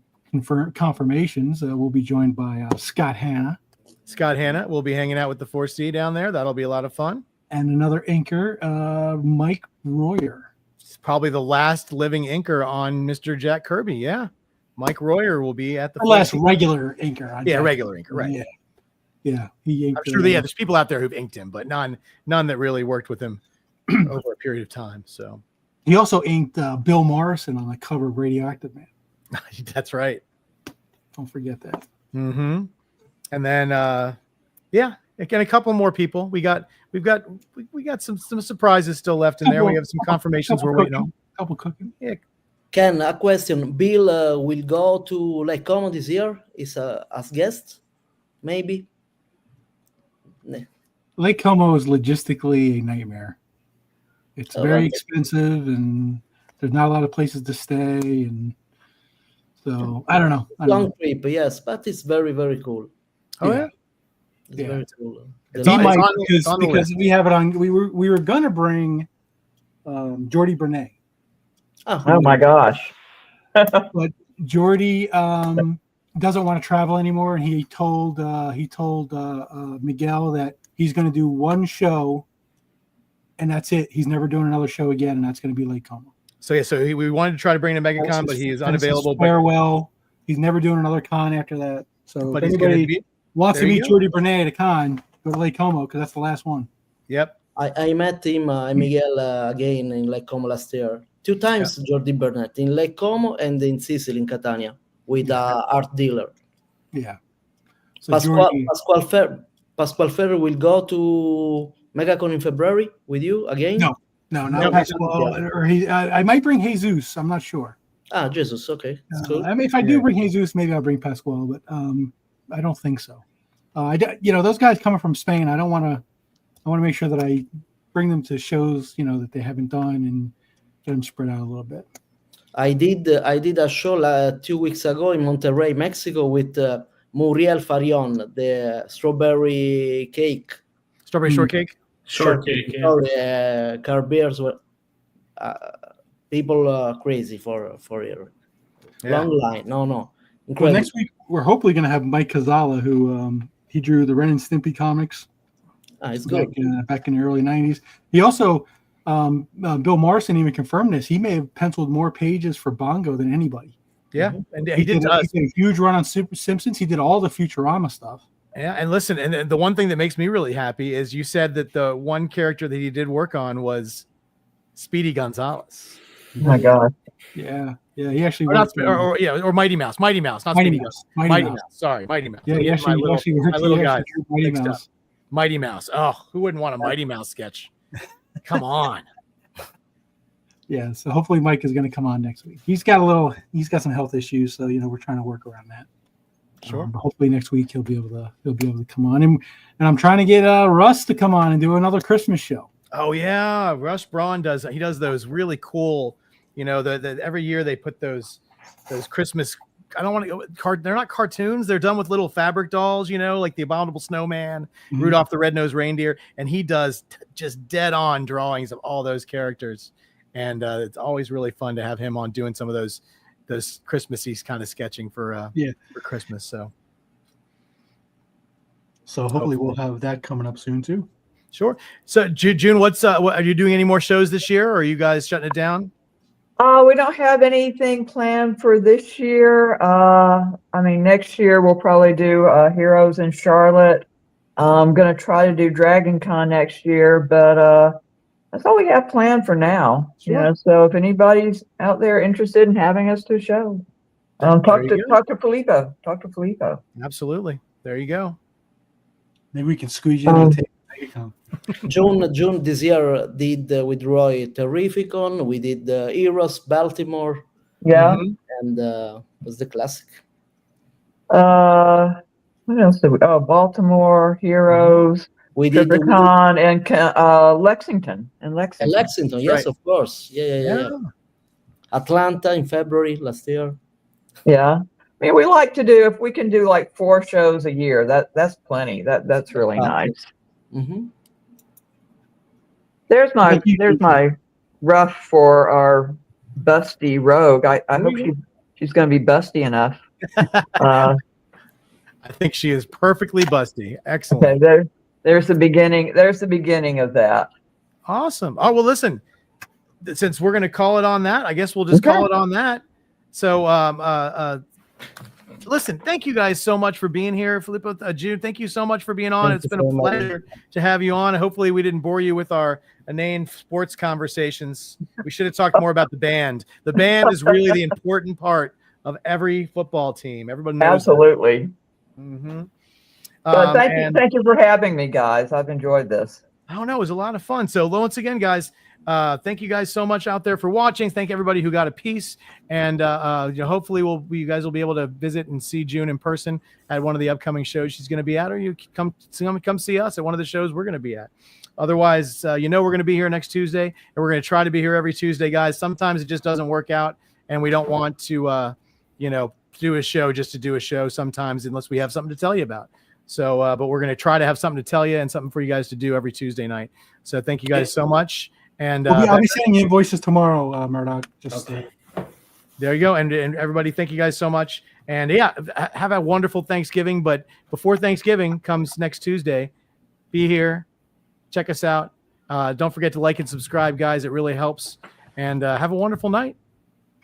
confirmations. We'll be joined by Scott Hanna. Scott Hanna will be hanging out with the 4C down there. That'll be a lot of fun. And another inker, Mike Royer. It's probably the last living inker on Mr. Jack Kirby. Yeah. Mike Royer will be at the last regular inker. Regular inker, right? Yeah. He inked. I'm sure there's people out there who've inked him, but none that really worked with him over a period of time. So he also inked Bill Morrison on the cover of Radioactive Man. That's right. Don't forget that. Mm-hmm. And then again, a couple more people. We got some surprises still left in there. We have some confirmations we're waiting on. Couple cooking. Yeah. Ken, a question. Bill will go to Lake Como this year as guest, maybe? Lake Como is logistically a nightmare. It's very expensive, and there's not a lot of places to stay, and so I don't know. Long trip, yes, but it's very, very cool. Oh yeah, it's very cool. Because we have it on. We were gonna bring Jordy Bernay. Oh my gosh! But Jordy doesn't want to travel anymore, and he told Miguel that he's going to do one show, and that's it. He's never doing another show again, and that's going to be Lake Como. So we wanted to try to bring him to MegaCon, but he is unavailable. Farewell. He's never doing another con after that. So but if anybody wants to meet Jordy Bernay at a con, go to Lake Como because that's the last one. Yep. I met him, Miguel, again in Lake Como last year. 2 times, Jordi Burnett, in Lake Como and in Sicily, in Catania, with an art dealer. Yeah. So Pasquale Ferrer will go to MegaCon in February with you again? No, No, not No, Pascual. Or I might bring Jesus. I'm not sure. Jesus. Okay, that's cool. I mean, if I do bring Jesus, maybe I'll bring Pascual, but I don't think so. Those guys coming from Spain, I want to make sure that I bring them to shows, that they haven't done and get them spread out a little bit. I did a show 2 weeks ago in Monterrey, Mexico, with Muriel Farion, the strawberry cake. Strawberry shortcake. Shortcake. Yeah. Sorry, car beers were people crazy for it. Yeah. Long line. No. Well, Incredible. next week we're hopefully going to have Mike Cazala, who he drew the Ren and Stimpy comics. It's good. Back in the early '90s. He also, Bill Morrison even confirmed this. He may have penciled more pages for Bongo than anybody. Yeah, and he did a huge run on Super Simpsons. He did all the Futurama stuff. Yeah, and listen, and the one thing that makes me really happy is you said that the one character that he did work on was Speedy Gonzalez. Oh my God. Yeah. He actually or Mighty Mouse, not Speedy Mouse. Mighty Mouse. Sorry, Mighty Mouse. Yeah, my little guy. Mighty Mouse. Mighty Mouse. Oh, who wouldn't want a Mighty Mouse sketch? Come on. Yeah, so hopefully Mike is going to come on next week. He's got some health issues, so we're trying to work around that. Sure. But hopefully next week he'll be able to come on, and I'm trying to get Russ to come on and do another Christmas show. Oh yeah, Russ Braun does those really cool. Every year they put those Christmas. I don't want to. They're not cartoons. They're done with little fabric dolls. Like the Abominable Snowman, Rudolph the Red-Nosed Reindeer, and he does just dead on drawings of all those characters. And it's always really fun to have him on doing some of those Christmassy kind of sketching for Christmas. So hopefully we'll have that coming up soon too. Sure. So June, what are you doing any more shows this year? Or are you guys shutting it down? We don't have anything planned for this year. Next year we'll probably do Heroes in Charlotte. I'm going to try to do Dragon Con next year, but that's all we have planned for now. Sure. So if anybody's out there interested in having us to a show, talk to Filippo. Talk to Filippo. Absolutely. There you go. Maybe we can squeeze you in the tape. June this year did with Roy Terrificon. We did Heroes Baltimore. Yeah. And was the classic. What else did we? Oh, Baltimore, Heroes. We did Terrificon and Lexington. Lexington, yes, right. Of course. Yeah. Atlanta in February last year. Yeah. We like to do, if we can do like 4 shows a year, that's plenty. That's really nice. Mm-hmm. There's my rough for our busty rogue. I hope she's going to be busty enough. I think she is perfectly busty. Excellent. Okay, there's the beginning. There's the beginning of that. Awesome. Oh well, listen. Since we're going to call it on that, I guess we'll just call it on that. So, listen. Thank you guys so much for being here, Filippo. June, thank you so much for being on. It's been a pleasure to have you on. Hopefully, we didn't bore you with our inane sports conversations. We should have talked more about the band. The band is really the important part of every football team. Everybody knows. Absolutely. That. Mm-hmm. Thank you for having me, guys. I've enjoyed this. I don't know. It was a lot of fun. So once again, guys, thank you guys so much out there for watching. Thank everybody who got a piece. And hopefully you guys will be able to visit and see June in person at one of the upcoming shows she's going to be at, or you come see us at one of the shows we're going to be at. Otherwise, we're going to be here next Tuesday, and we're going to try to be here every Tuesday, guys. Sometimes it just doesn't work out, and we don't want to, do a show just to do a show sometimes unless we have something to tell you about. So, but we're going to try to have something to tell you and something for you guys to do every Tuesday night. So thank you guys so much. And I'll be sending you invoices tomorrow, Murdoch. There you go. And everybody, thank you guys so much. And have a wonderful Thanksgiving. But before Thanksgiving comes next Tuesday, be here. Check us out. Don't forget to like and subscribe, guys. It really helps. And have a wonderful night.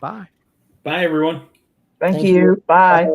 Bye. Bye, everyone. Thank you. Bye.